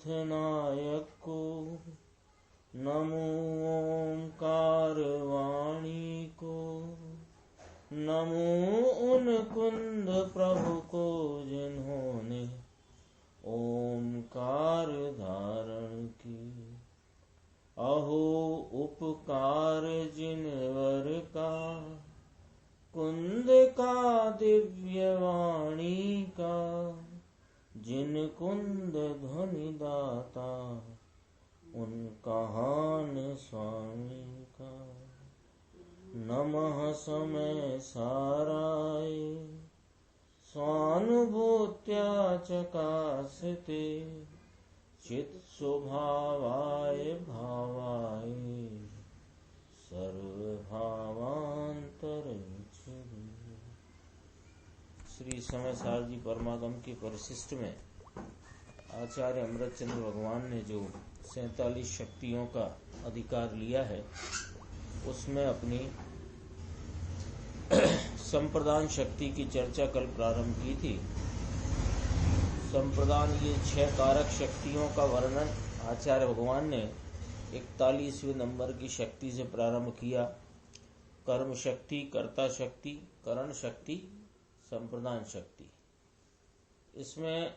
नायक को, नमो ओंकार वाणी को, नमो उन कुंद प्रभु को जिन्होंने ओंकार धारण की। अहो उपकार जिनवर का, कुंद का दिव्य वाणी का, जिन कुंद ध्वनि दाता उन कहान स्वामी का। नमः समय साराय स्वानुभूत्या चकासते, चित स्वभावाय भावाय सर्वभावांतर। श्री समय सार जी परमागम की परिशिष्ट में आचार्य अमृतचंद्र भगवान ने जो 47 शक्तियों का अधिकार लिया है, उसमें अपनी संप्रदान शक्ति की चर्चा कल प्रारंभ की थी। संप्रदान, ये 6 कारक शक्तियों का वर्णन आचार्य भगवान ने 41वें नंबर की शक्ति से प्रारंभ किया। कर्म शक्ति, कर्ता शक्ति, करण शक्ति, संप्रदान शक्ति। इसमें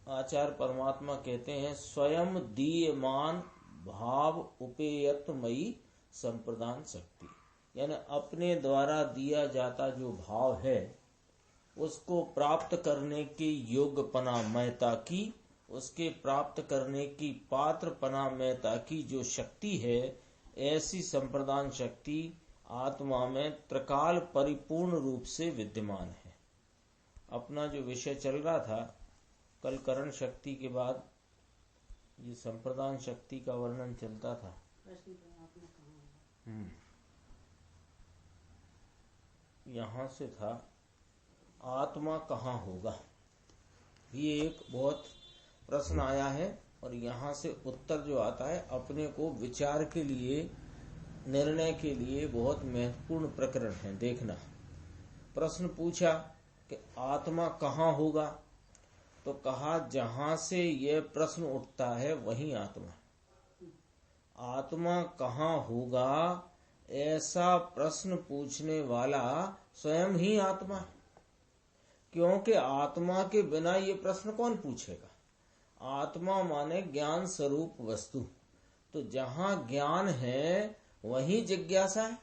आचार्य परमात्मा कहते हैं, स्वयं दीयमान भाव उपेयतमयी संप्रदान शक्ति, यानी अपने द्वारा दिया जाता जो भाव है उसको प्राप्त करने की योग्यपनामयता की, उसके प्राप्त करने की पात्रपनामयता की जो शक्ति है, ऐसी संप्रदान शक्ति आत्मा में त्रिकाल परिपूर्ण रूप से विद्यमान है। अपना जो विषय चल रहा था कल, करण शक्ति के बाद ये संप्रदान शक्ति का वर्णन चलता था। यहाँ से था आत्मा कहाँ होगा, ये एक बहुत प्रश्न आया है और यहाँ से उत्तर जो आता है अपने को विचार के लिए, निर्णय के लिए बहुत महत्वपूर्ण प्रकरण है। देखना, प्रश्न पूछा कि आत्मा कहाँ होगा, तो कहा जहां से यह प्रश्न उठता है वही आत्मा। आत्मा कहाँ होगा ऐसा प्रश्न पूछने वाला स्वयं ही आत्मा है, क्योंकि आत्मा के बिना ये प्रश्न कौन पूछेगा। आत्मा माने ज्ञान स्वरूप वस्तु, तो जहाँ ज्ञान है वही जिज्ञासा है।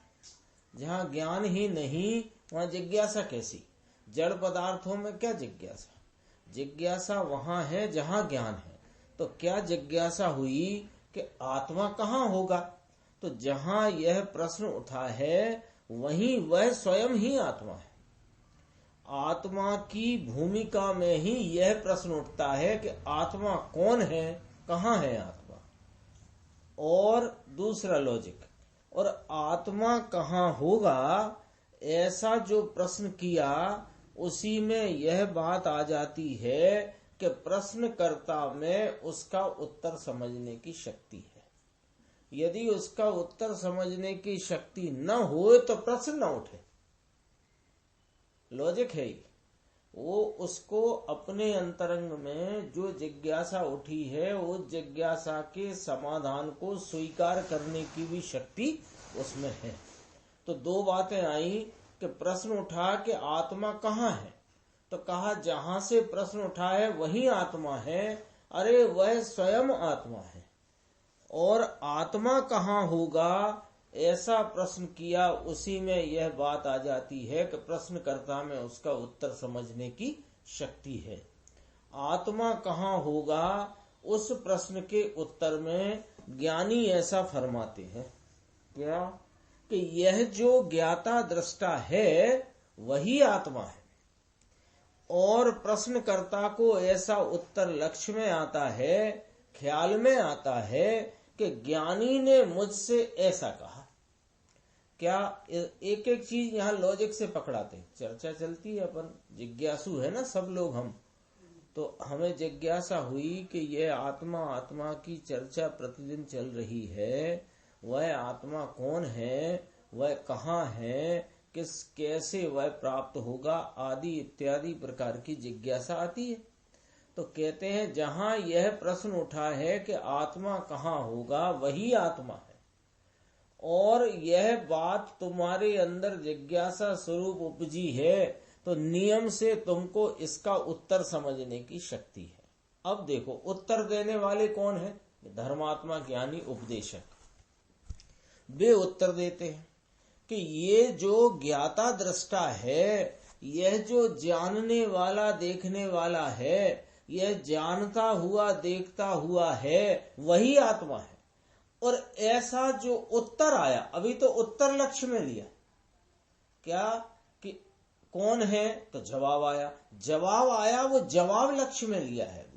जहाँ ज्ञान ही नहीं वहाँ जिज्ञासा कैसी। जड़ पदार्थों में क्या जिज्ञासा, जिज्ञासा वहाँ है जहाँ ज्ञान है। तो क्या जिज्ञासा हुई कि आत्मा कहाँ होगा, तो जहाँ यह प्रश्न उठा है वहीं वह स्वयं ही आत्मा है। आत्मा की भूमिका में ही यह प्रश्न उठता है कि आत्मा कौन है, कहाँ है आत्मा। और दूसरा लॉजिक, और आत्मा कहाँ होगा ऐसा जो प्रश्न किया, उसी में यह बात आ जाती है कि प्रश्नकर्ता में उसका उत्तर समझने की शक्ति है। यदि उसका उत्तर समझने की शक्ति न हो तो प्रश्न न उठे। लॉजिक है ये। वो उसको अपने अंतरंग में जो जिज्ञासा उठी है, उस जिज्ञासा के समाधान को स्वीकार करने की भी शक्ति उसमें है। तो दो बातें आई कि प्रश्न उठा कि आत्मा कहाँ है, तो कहा जहां से प्रश्न उठा है वही आत्मा है। अरे वह स्वयं आत्मा है। और आत्मा कहाँ होगा ऐसा प्रश्न किया, उसी में यह बात आ जाती है कि प्रश्नकर्ता में उसका उत्तर समझने की शक्ति है। आत्मा कहाँ होगा उस प्रश्न के उत्तर में ज्ञानी ऐसा फरमाते हैं क्या कि यह जो ज्ञाता दृष्टा है वही आत्मा है। और प्रश्नकर्ता को ऐसा उत्तर लक्ष्य में आता है, ख्याल में आता है कि ज्ञानी ने मुझसे ऐसा कहा। क्या एक एक चीज यहाँ लॉजिक से पकड़ाते, चर्चा चलती है, अपन जिज्ञासु है ना सब लोग हम, तो हमें जिज्ञासा हुई कि यह आत्मा की चर्चा प्रतिदिन चल रही है, वह आत्मा कौन है, वह कहाँ है, कैसे वह प्राप्त होगा, आदि इत्यादि प्रकार की जिज्ञासा आती है। तो कहते हैं जहां यह प्रश्न उठा है कि आत्मा कहाँ होगा, वही आत्मा है। और यह बात तुम्हारे अंदर जिज्ञासा स्वरूप उपजी है, तो नियम से तुमको इसका उत्तर समझने की शक्ति है। अब देखो उत्तर देने वाले कौन है? धर्मात्मा ज्ञानी उपदेशक। वे उत्तर देते हैं कि ये जो ज्ञाता दृष्टा है, यह जो जानने वाला देखने वाला है, यह जानता हुआ देखता हुआ है, वही आत्मा है। और ऐसा जो उत्तर आया, अभी तो उत्तर लक्ष्य में लिया क्या कि कौन है, तो जवाब आया, वो जवाब लक्ष्य में लिया है।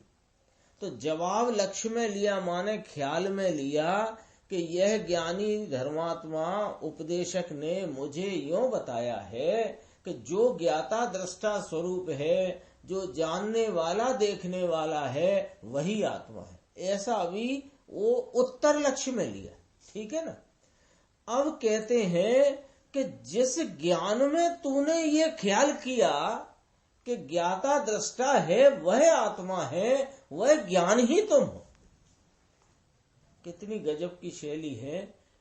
तो जवाब लक्ष्य में लिया माने ख्याल में लिया कि यह ज्ञानी धर्मात्मा उपदेशक ने मुझे यूं बताया है कि जो ज्ञाता दृष्टा स्वरूप है, जो जानने वाला देखने वाला है, वही आत्मा है। ऐसा अभी वो उत्तर लक्ष्य में लिया, ठीक है ना। अब कहते हैं कि जिस ज्ञान में तूने ये ख्याल किया कि ज्ञाता दृष्टा है वह आत्मा है, वह ज्ञान ही तुम हो। कितनी गजब की शैली है,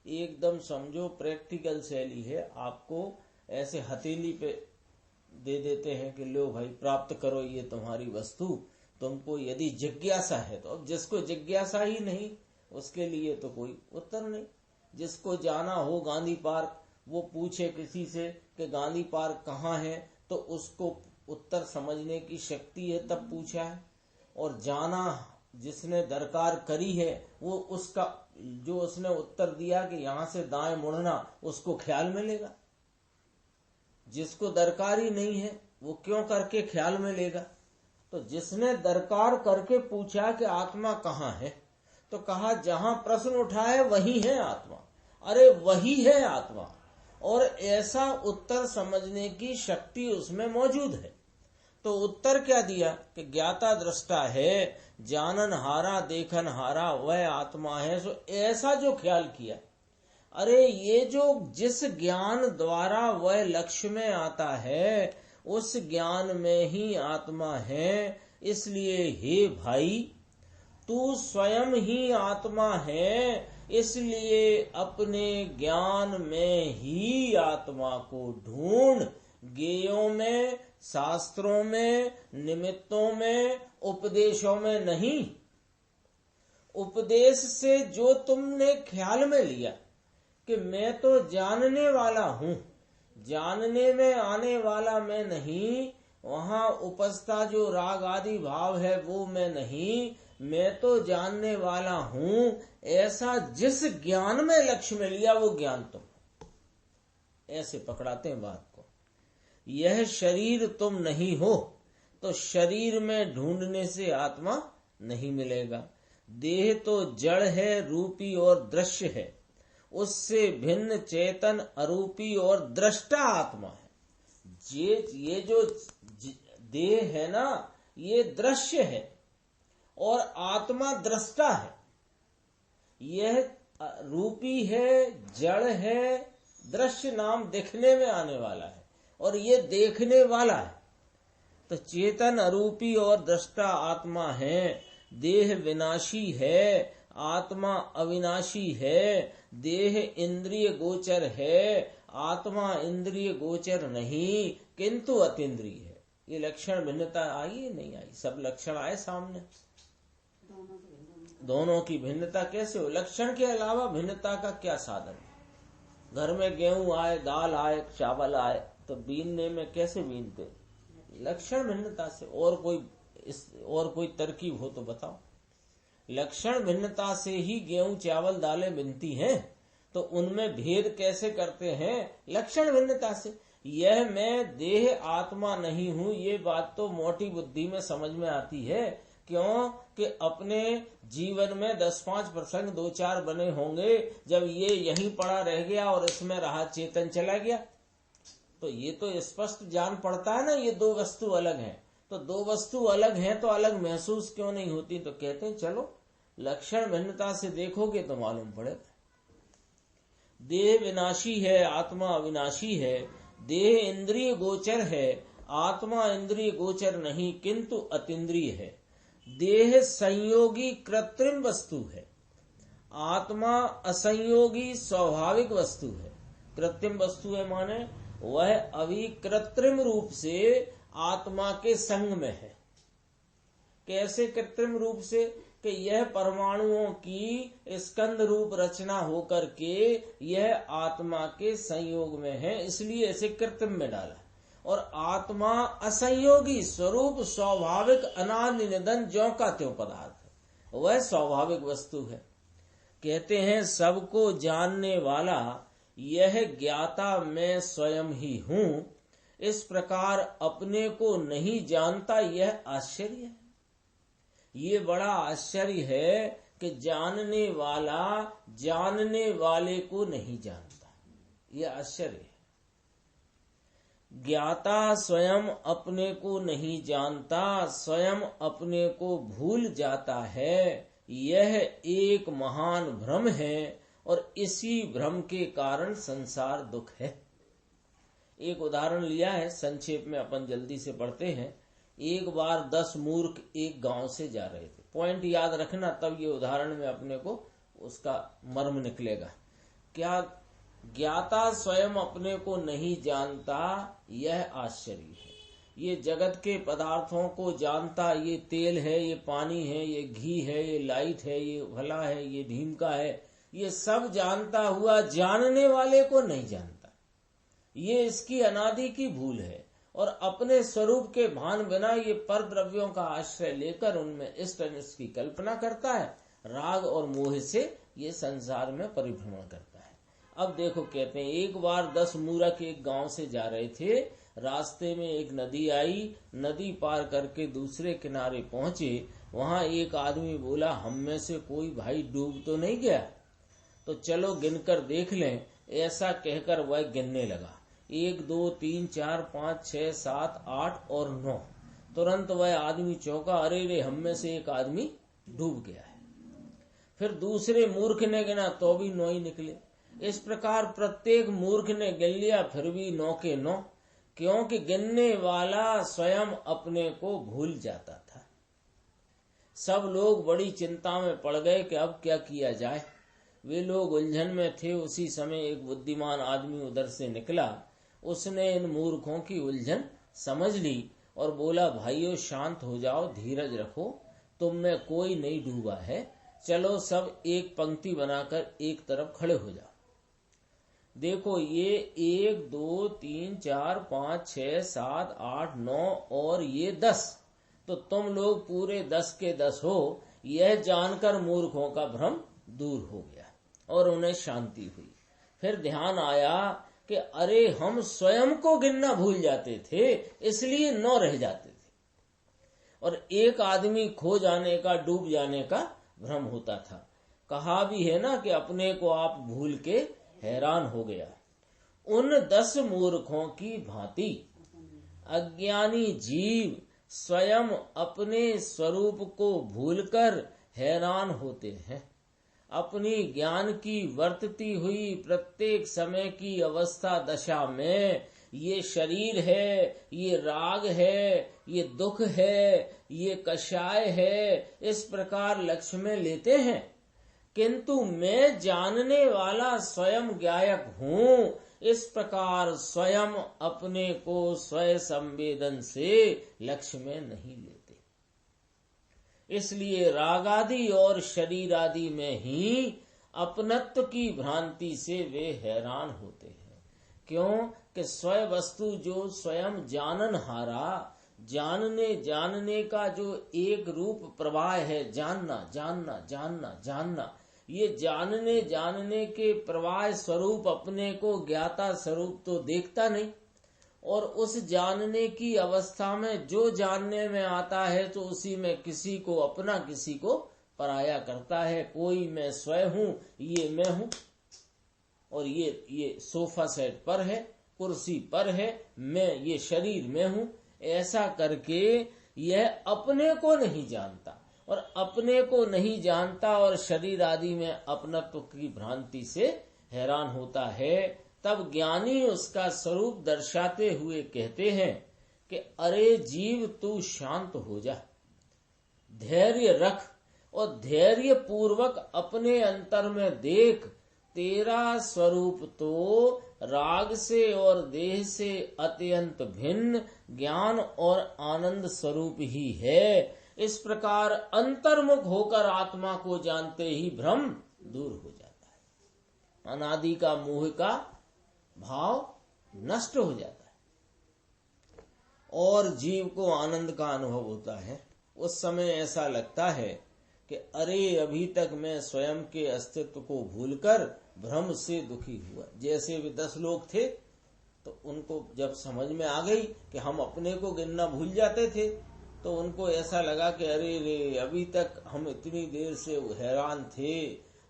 एकदम समझो प्रैक्टिकल शैली है। आपको ऐसे हथेली पे दे देते हैं कि लो भाई प्राप्त करो ये तुम्हारी वस्तु, तुमको यदि जिज्ञासा है तो। अब जिसको जिज्ञासा ही नहीं उसके लिए तो कोई उत्तर नहीं। जिसको जाना हो गांधी पार्क, वो पूछे किसी से कि गांधी पार्क कहाँ है, तो उसको उत्तर समझने की शक्ति है तब पूछा है। और जाना जिसने दरकार करी है, वो उसका जो उसने उत्तर दिया कि यहाँ से दाएं मुड़ना, उसको ख्याल में लेगा। जिसको दरकार ही नहीं है वो क्यों करके ख्याल में लेगा। तो जिसने दरकार करके पूछा कि आत्मा कहाँ है, तो कहा जहां प्रश्न उठा है वही है आत्मा। अरे वही है आत्मा, और ऐसा उत्तर समझने की शक्ति उसमें मौजूद है। तो उत्तर क्या दिया कि ज्ञाता दृष्टा है, जानन हारा देखन हारा वह आत्मा है। सो ऐसा जो ख्याल किया, अरे ये जो जिस ज्ञान द्वारा वह लक्ष्य में आता है, उस ज्ञान में ही आत्मा है। इसलिए हे भाई, तू स्वयं ही आत्मा है, इसलिए अपने ज्ञान में ही आत्मा को ढूंढ। ज्ञेयों में, शास्त्रों में, निमित्तों में, उपदेशों में नहीं। उपदेश से जो तुमने ख्याल में लिया कि मैं तो जानने वाला हूँ, जानने में आने वाला मैं नहीं, वहाँ उपस्था जो राग आदि भाव है वो मैं नहीं, मैं तो जानने वाला हूँ, ऐसा जिस ज्ञान में लक्ष्य में लिया वो ज्ञान तुम। ऐसे पकड़ाते हैं बात को। यह शरीर तुम नहीं हो, तो शरीर में ढूंढने से आत्मा नहीं मिलेगा। देह तो जड़ है, रूपी और दृश्य है, उससे भिन्न चेतन अरूपी और दृष्टा आत्मा है। ये जो देह है ना, ये दृश्य है और आत्मा दृष्टा है। यह रूपी है, जड़ है, दृश्य नाम देखने में आने वाला है, और ये देखने वाला है। तो चेतन अरूपी और दृष्टा आत्मा है। देह विनाशी है, आत्मा अविनाशी है। देह इंद्रिय गोचर है, आत्मा इंद्रिय गोचर नहीं, किंतु अतीन्द्रिय है। ये लक्षण भिन्नता आई नहीं आई? सब लक्षण आए सामने। दोनों की भिन्नता कैसे हो? लक्षण के अलावा भिन्नता का क्या साधन? घर में गेहूं आए, दाल आए, चावल आए, तो बीनने में कैसे बीनते? लक्षण भिन्नता से। और कोई तरकीब हो तो बताओ। लक्षण भिन्नता से ही गेहूं, चावल, दालें बनती हैं, तो उनमें भेद कैसे करते हैं? लक्षण भिन्नता से। यह मैं देह आत्मा नहीं हूँ, ये बात तो मोटी बुद्धि में समझ में आती है। क्यों कि अपने जीवन में 10-5 प्रसंग 2-4 बने होंगे, जब ये यहीं पड़ा रह गया और इसमें रहा चेतन चला गया, तो ये तो स्पष्ट जान पड़ता है ना, ये दो वस्तु अलग हैं। तो दो वस्तु अलग हैं तो अलग महसूस क्यों नहीं होती? तो कहते हैं चलो लक्षण भिन्नता से देखोगे तो मालूम पड़ेगा। देह विनाशी है, आत्मा अविनाशी है। देह इंद्रिय गोचर है, आत्मा इंद्रिय गोचर नहीं, किंतु अतीन्द्रिय है। देह संयोगी कृत्रिम वस्तु है, आत्मा असंयोगी स्वाभाविक वस्तु है। कृत्रिम वस्तु है माने वह अभी कृत्रिम रूप से आत्मा के संग में है। कैसे कृत्रिम रूप से? कि यह परमाणुओं की स्कंद रूप रचना होकर के यह आत्मा के संयोग में है, इसलिए इसे कृत्रिम में डाला। और आत्मा असंयोगी स्वरूप स्वाभाविक अनादि निधन ज्यों का त्यों पदार्थ है, वह स्वाभाविक वस्तु है। कहते हैं सबको जानने वाला यह ज्ञाता मैं स्वयं ही हूँ, इस प्रकार अपने को नहीं जानता, यह आश्चर्य है। ये बड़ा आश्चर्य है कि जानने वाला जानने वाले को नहीं जानता, यह आश्चर्य है। ज्ञाता स्वयं अपने को नहीं जानता, स्वयं अपने को भूल जाता है, यह एक महान भ्रम है और इसी भ्रम के कारण संसार दुख है। एक उदाहरण लिया है, संक्षेप में अपन जल्दी से पढ़ते हैं। एक बार 10 मूर्ख एक गांव से जा रहे थे। पॉइंट याद रखना, तब ये उदाहरण में अपने को उसका मर्म निकलेगा। क्या ज्ञाता स्वयं अपने को नहीं जानता, यह आश्चर्य है। ये जगत के पदार्थों को जानता, ये तेल है, ये पानी है, ये घी है, ये लाइट है, ये भला है, ये ढीमका है, ये सब जानता हुआ जानने वाले को नहीं जानता। ये इसकी अनादि की भूल है और अपने स्वरूप के भान बिना ये पर द्रव्यों का आश्रय लेकर उनमें इष्ट अनिष्ट की कल्पना करता है। राग और मोह से ये संसार में परिभ्रमण करता है। अब देखो, कहते हैं एक बार 10 मूर्ख एक गांव से जा रहे थे। रास्ते में एक नदी आई, नदी पार करके दूसरे किनारे पहुंचे। वहां एक आदमी बोला, हम में से कोई भाई डूब तो नहीं गया? तो चलो गिनकर देख लें। ऐसा कहकर वह गिनने लगा, 1 2 3 4 5 6 7 8 और 9। तुरंत वह आदमी चौंका, अरे रे, हम में से एक आदमी डूब गया है। फिर दूसरे मूर्ख ने गिना तो भी 9 ही निकले। इस प्रकार प्रत्येक मूर्ख ने गिन लिया, फिर भी 9 के 9, क्योंकि गिनने वाला स्वयं अपने को भूल जाता था। सब लोग बड़ी चिंता में पड़ गए कि अब क्या किया जाए। वे लोग उलझन में थे। उसी समय एक बुद्धिमान आदमी उधर से निकला। उसने इन मूर्खों की उलझन समझ ली और बोला, भाइयों शांत हो जाओ, धीरज रखो, तुम में कोई नहीं डूबा है। चलो सब एक पंक्ति बनाकर एक तरफ खड़े हो जाओ। देखो, ये 1 2 3 4 5 6 7 8 9 और ये 10, तो तुम लोग पूरे 10 के 10 हो। यह जानकर मूर्खों का भ्रम दूर हो गया और उन्हें शांति हुई। फिर ध्यान आया कि अरे, हम स्वयं को गिनना भूल जाते थे, इसलिए 9 रह जाते थे। और एक आदमी खो जाने का, डूब जाने का भ्रम होता था। कहा भी है ना कि अपने को आप भूल के हैरान हो गया। उन 10 मूर्खों की भांति अज्ञानी जीव स्वयं अपने स्वरूप को भूलकर हैरान होते हैं। अपनी ज्ञान की वर्तती हुई प्रत्येक समय की अवस्था दशा में ये शरीर है, ये राग है, ये दुख है, ये कषाय है, इस प्रकार लक्ष्य में लेते हैं। किंतु मैं जानने वाला स्वयं ज्ञायक हूँ, इस प्रकार स्वयं अपने को स्वयं संवेदन से लक्ष्य में नहीं लेते। इसलिए रागादि और शरीर आदि में ही अपनत्व की भ्रांति से वे हैरान होते हैं। क्यों कि स्वयं वस्तु जो स्वयं जानन हारा, जानने का जो एक रूप प्रवाह है, जानना जानना जानना जानना, ये जानने के प्रवाह स्वरूप अपने को ज्ञाता स्वरूप तो देखता नहीं। और उस जानने की अवस्था में जो जानने में आता है तो उसी में किसी को अपना, किसी को पराया करता है। कोई मैं स्वयं हूँ, ये मैं हूँ, और ये सोफा सेट पर है, कुर्सी पर है, मैं ये शरीर में हूँ। ऐसा करके यह अपने को नहीं जानता, और अपने को नहीं जानता और शरीर आदि में अपनत्व की भ्रांति से हैरान होता है। तब ज्ञानी उसका स्वरूप दर्शाते हुए कहते हैं कि अरे जीव, तू शांत हो जा। धैर्य रख और धैर्य पूर्वक अपने अंतर में देख, तेरा स्वरूप तो राग से और देह से अत्यंत भिन्न ज्ञान और आनंद स्वरूप ही है। इस प्रकार अंतर्मुख होकर आत्मा को जानते ही भ्रम दूर हो जाता है, अनादि का मोह का भाव नष्ट हो जाता है और जीव को आनंद का अनुभव होता है। उस समय ऐसा लगता है कि अरे अभी तक मैं स्वयं के अस्तित्व को भूलकर भ्रम से दुखी हुआ। जैसे भी 10 लोग थे तो उनको जब समझ में आ गई कि हम अपने को गिनना भूल जाते थे, तो उनको ऐसा लगा कि अरे रे अभी तक हम इतनी देर से हैरान थे,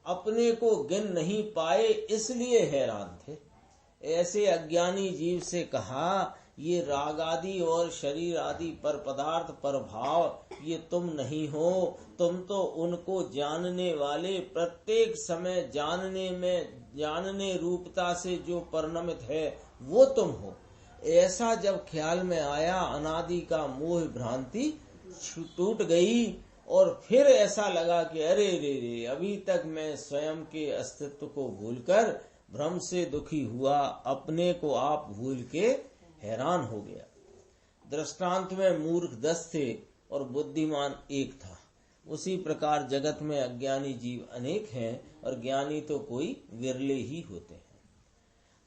अपने को गिन नहीं पाए इसलिए हैरान थे। ऐसे अज्ञानी जीव से कहा, ये राग आदि और शरीर आदि पर पदार्थ पर भाव ये तुम नहीं हो, तुम तो उनको जानने वाले, प्रत्येक समय जानने रूपता से जो परिणमित है वो तुम हो। ऐसा जब ख्याल में आया, अनादि का मोह भ्रांति टूट गई और फिर ऐसा लगा कि अरे रे अभी तक मैं स्वयं के अस्तित्व को भूलकर भ्रम से दुखी हुआ, अपने को आप भूल के हैरान हो गया। दृष्टांत में मूर्ख 10 थे और बुद्धिमान 1 था। उसी प्रकार जगत में अज्ञानी जीव अनेक हैं और ज्ञानी तो कोई विरले ही होते हैं।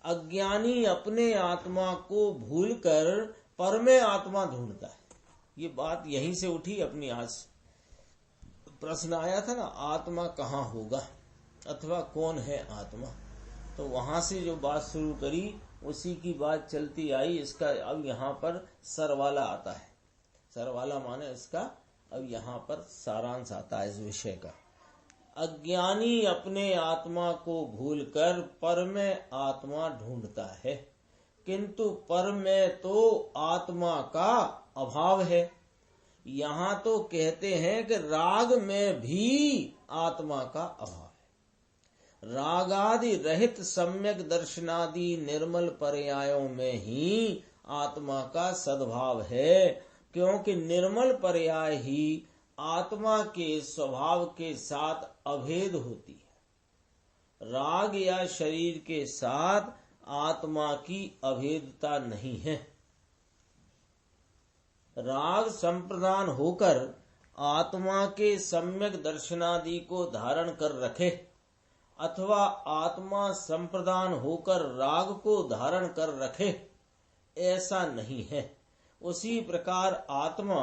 अज्ञानी अपने आत्मा को भूलकर पर में आत्मा ढूंढता है। ये बात यहीं से उठी अपनी। आज प्रश्न आया था ना, आत्मा कहाँ होगा अथवा कौन है आत्मा, तो वहां से जो बात शुरू करी उसी की बात चलती आई। इसका अब यहाँ पर सरवाला आता है। सरवाला माने इसका अब यहाँ पर सारांश आता है इस विषय का। अज्ञानी अपने आत्मा को भूलकर पर में आत्मा ढूंढता है, किंतु पर में तो आत्मा का अभाव है। यहाँ तो कहते हैं कि राग में भी आत्मा का अभाव है। रागादि रहित सम्यक दर्शनादि निर्मल पर्यायों में ही आत्मा का सद्भाव है, क्योंकि निर्मल पर्याय ही आत्मा के स्वभाव के साथ अभेद होती है। राग या शरीर के साथ आत्मा की अभेदता नहीं है। राग संप्रदान होकर आत्मा के सम्यक दर्शनादि को धारण कर रखे अथवा आत्मा संप्रदान होकर राग को धारण कर रखे, ऐसा नहीं है। उसी प्रकार आत्मा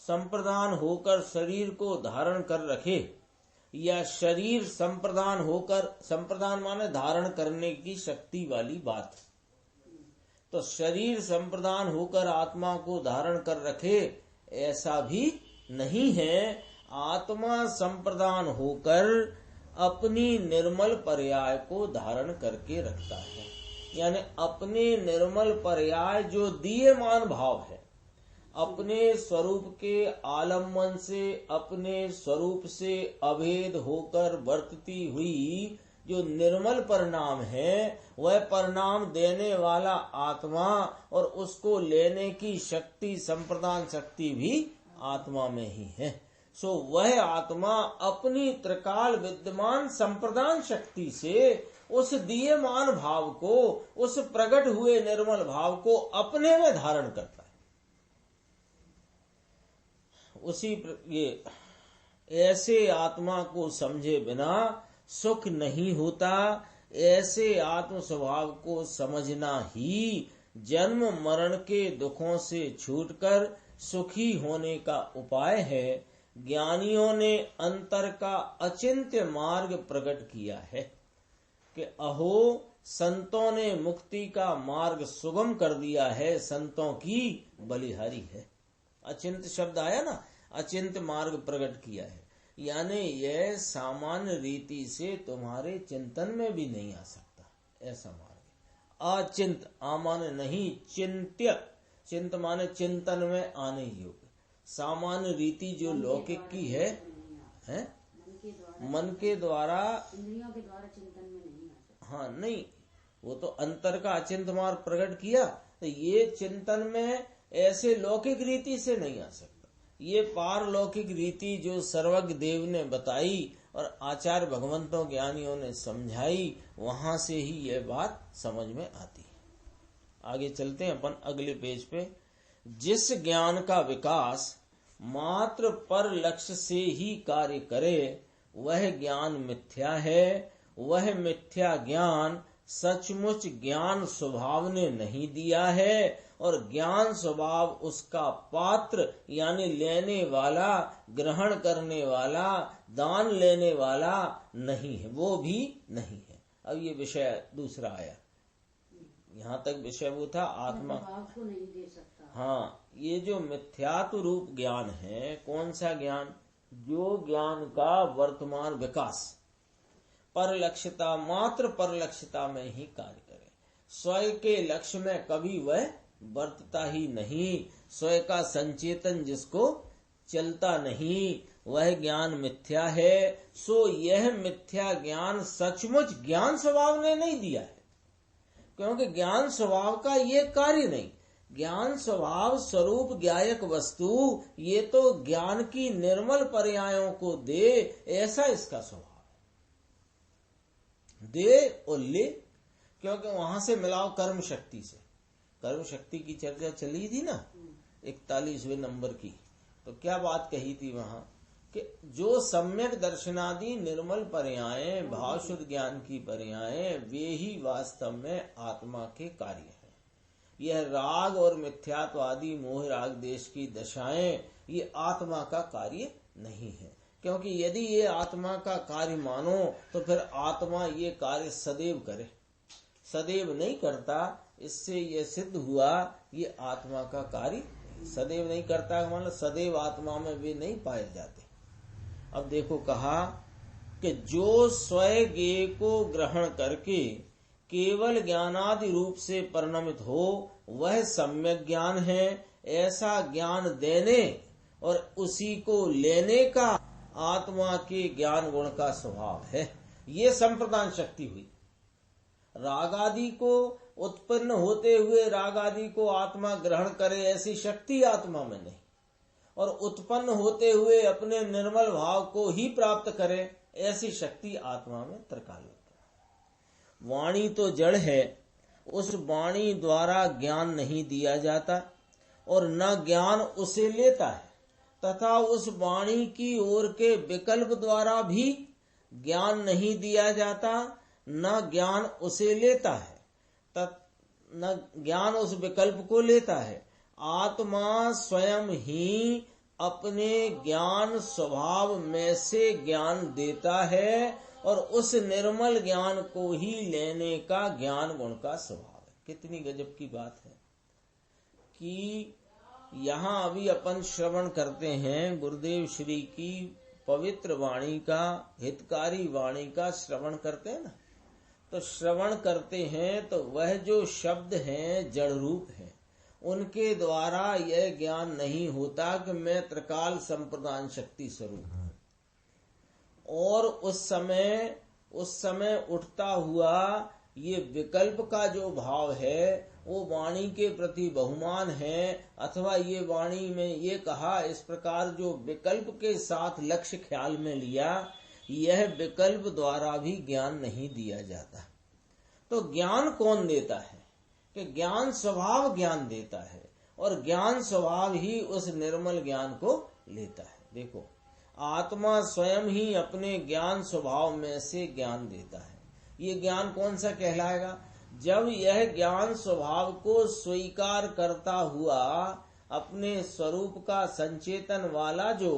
संप्रदान होकर शरीर को धारण कर रखे या शरीर संप्रदान होकर, संप्रदान माने धारण करने की शक्ति वाली बात, तो शरीर संप्रदान होकर आत्मा को धारण कर रखे, ऐसा भी नहीं है। आत्मा संप्रदान होकर अपनी निर्मल पर्याय को धारण करके रखता है, यानी अपने निर्मल पर्याय जो दीयमान भाव है, अपने स्वरूप के आलम्बन से, अपने स्वरूप से अभेद होकर बरतती हुई जो निर्मल परिणाम है, वह परिणाम देने वाला आत्मा और उसको लेने की शक्ति, संप्रदान शक्ति भी आत्मा में ही है। सो वह आत्मा अपनी त्रिकाल विद्यमान संप्रदान शक्ति से उस दीयमान भाव को, उस प्रकट हुए निर्मल भाव को अपने में धारण करता है। उसी ये ऐसे आत्मा को समझे बिना सुख नहीं होता। ऐसे आत्म स्वभाव को समझना ही जन्म मरण के दुखों से छूटकर सुखी होने का उपाय है। ज्ञानियों ने अंतर का अचिंत्य मार्ग प्रकट किया है कि अहो संतों ने मुक्ति का मार्ग सुगम कर दिया है, संतों की बलिहारी है। अचिंत शब्द आया ना, अचिंत मार्ग प्रकट किया है, यानी यह सामान्य रीति से तुम्हारे चिंतन में भी नहीं आ सकता, ऐसा मार्ग। अचिंत आमाने नहीं, चिंत्य, चिंत माने चिंतन में आने योग्य। सामान्य रीति जो लौकिक की है मन के द्वारा, इंद्रियों के द्वारा चिंतन में नहीं आ सकता। हाँ नहीं, वो तो अंतर का अचिंत मार्ग प्रकट किया, तो ये चिंतन में ऐसे लौकिक रीति से नहीं आ सकता। ये पारलौकिक रीति जो सर्वज्ञ देव ने बताई और आचार्य भगवंतों ज्ञानियों ने समझाई, वहां से ही यह बात समझ में आती है। आगे चलते हैं अपन अगले पेज पे। जिस ज्ञान का विकास मात्र पर लक्ष्य से ही कार्य करे वह ज्ञान मिथ्या है। वह मिथ्या ज्ञान सचमुच ज्ञान स्वभाव ने नहीं दिया है और ज्ञान स्वभाव उसका पात्र यानी लेने वाला, ग्रहण करने वाला, दान लेने वाला नहीं है, वो भी नहीं है। अब ये विषय दूसरा आया, यहाँ तक विषय वो था आत्मा को नहीं दे सकता। हाँ, ये जो मिथ्यात्व रूप ज्ञान है, कौन सा ज्ञान? जो ज्ञान का वर्तमान विकास परलक्ष्यता, मात्र परलक्ष्यता में ही कार्य करे, स्वयं के लक्ष्य में कभी वह वर्तता ही नहीं, स्वयं का संचेतन जिसको चलता नहीं, वह ज्ञान मिथ्या है। सो यह मिथ्या ज्ञान सचमुच ज्ञान स्वभाव ने नहीं दिया है, क्योंकि ज्ञान स्वभाव का ये कार्य नहीं। ज्ञान स्वभाव स्वरूप ज्ञायक वस्तु ये तो ज्ञान की निर्मल पर्यायों को दे, ऐसा इसका स्वभाव है। दे और ले, क्योंकि वहां से मिलाओ कर्म शक्ति से। कर्म शक्ति की चर्चा चली थी ना 41वें नंबर की, तो क्या बात कही थी वहां कि जो सम्यक दर्शनादि निर्मल पर्यायें, भाव शुद्ध ज्ञान की पर्यायें, वे ही वास्तव में आत्मा के कार्य हैं। यह राग और मिथ्यात्व आदि मोह राग देश की दशाएं ये आत्मा का कार्य नहीं है, क्योंकि यदि ये आत्मा का कार्य मानो तो फिर आत्मा ये कार्य सदैव करे, सदैव नहीं करता। इससे ये सिद्ध हुआ ये आत्मा का कार्य सदैव नहीं करता, मतलब सदैव आत्मा में वे नहीं पाए जाते। अब देखो कहा कि जो स्वयं ज्ञेय को ग्रहण करके केवल ज्ञानादि रूप से परिणमित हो वह सम्यक ज्ञान है। ऐसा ज्ञान देने और उसी को लेने का आत्मा के ज्ञान गुण का स्वभाव है। ये संप्रदान शक्ति हुई। राग आदि को उत्पन्न होते हुए राग आदि को आत्मा ग्रहण करे ऐसी शक्ति आत्मा में नहीं, और उत्पन्न होते हुए अपने निर्मल भाव को ही प्राप्त करे ऐसी शक्ति आत्मा में त्रिकाल है। वाणी तो जड़ है, उस वाणी द्वारा ज्ञान नहीं दिया जाता और न ज्ञान उसे लेता है, तथा उस वाणी की ओर के विकल्प द्वारा भी ज्ञान नहीं दिया जाता, न ज्ञान उसे लेता है, न ज्ञान उस विकल्प को लेता है। आत्मा स्वयं ही अपने ज्ञान स्वभाव में से ज्ञान देता है और उस निर्मल ज्ञान को ही लेने का ज्ञान गुण का स्वभाव है। कितनी गजब की बात है कि यहाँ अभी अपन श्रवण करते हैं गुरुदेव श्री की पवित्र वाणी का, हितकारी वाणी का श्रवण करते हैं ना, तो श्रवण करते हैं तो वह जो शब्द हैं जड़ रूप हैं, उनके द्वारा यह ज्ञान नहीं होता कि मैं त्रिकाल संप्रदान शक्ति स्वरूप हूँ। और उस समय उठता हुआ ये विकल्प का जो भाव है वो वाणी के प्रति बहुमान है, अथवा ये वाणी में ये कहा इस प्रकार जो विकल्प के साथ लक्ष्य ख्याल में लिया, यह विकल्प द्वारा भी ज्ञान नहीं दिया जाता। तो ज्ञान कौन देता है कि ज्ञान स्वभाव ज्ञान देता है और ज्ञान स्वभाव ही उस निर्मल ज्ञान को लेता है। देखो आत्मा स्वयं ही अपने ज्ञान स्वभाव में से ज्ञान देता है। ये ज्ञान कौन सा कहलाएगा? जब यह ज्ञान स्वभाव को स्वीकार करता हुआ अपने स्वरूप का संचेतन वाला जो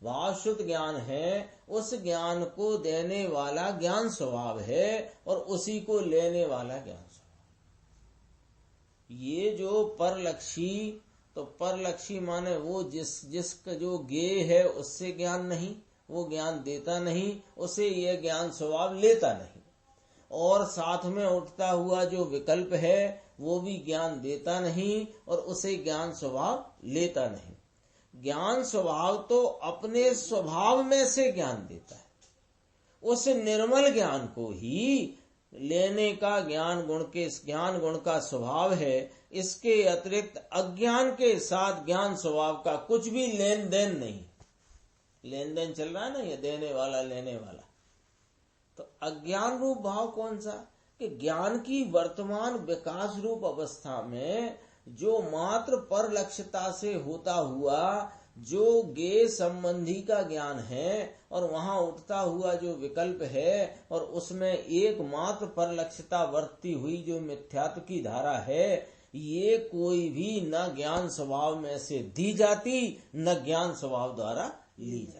भावशुद्ध ज्ञान है, उस ज्ञान को देने वाला ज्ञान स्वभाव है और उसी को लेने वाला ज्ञान स्वभाव। ये जो परलक्षी, तो परलक्षी माने वो जिसका जो ज्ञेय है उससे ज्ञान नहीं, वो ज्ञान देता नहीं, उसे ये ज्ञान स्वभाव लेता नहीं। और साथ में उठता हुआ जो विकल्प है वो भी ज्ञान देता नहीं और उसे ज्ञान स्वभाव लेता नहीं। ज्ञान स्वभाव तो अपने स्वभाव में से ज्ञान देता है, उस निर्मल ज्ञान को ही लेने का ज्ञान गुण का स्वभाव है। इसके अतिरिक्त अज्ञान के साथ ज्ञान स्वभाव का कुछ भी लेन देन नहीं। लेन देन चल रहा है ना, ये देने वाला लेने वाला। तो अज्ञान रूप भाव कौन सा? कि ज्ञान की वर्तमान विकास रूप अवस्था में जो मात्र परलक्षता से होता हुआ जो ज्ञेय संबंधी का ज्ञान है और वहां उठता हुआ जो विकल्प है और उसमें एकमात्र परलक्षता वर्तती हुई जो मिथ्यात्व की धारा है, ये कोई भी न ज्ञान स्वभाव में से दी जाती न ज्ञान स्वभाव द्वारा ली जाती।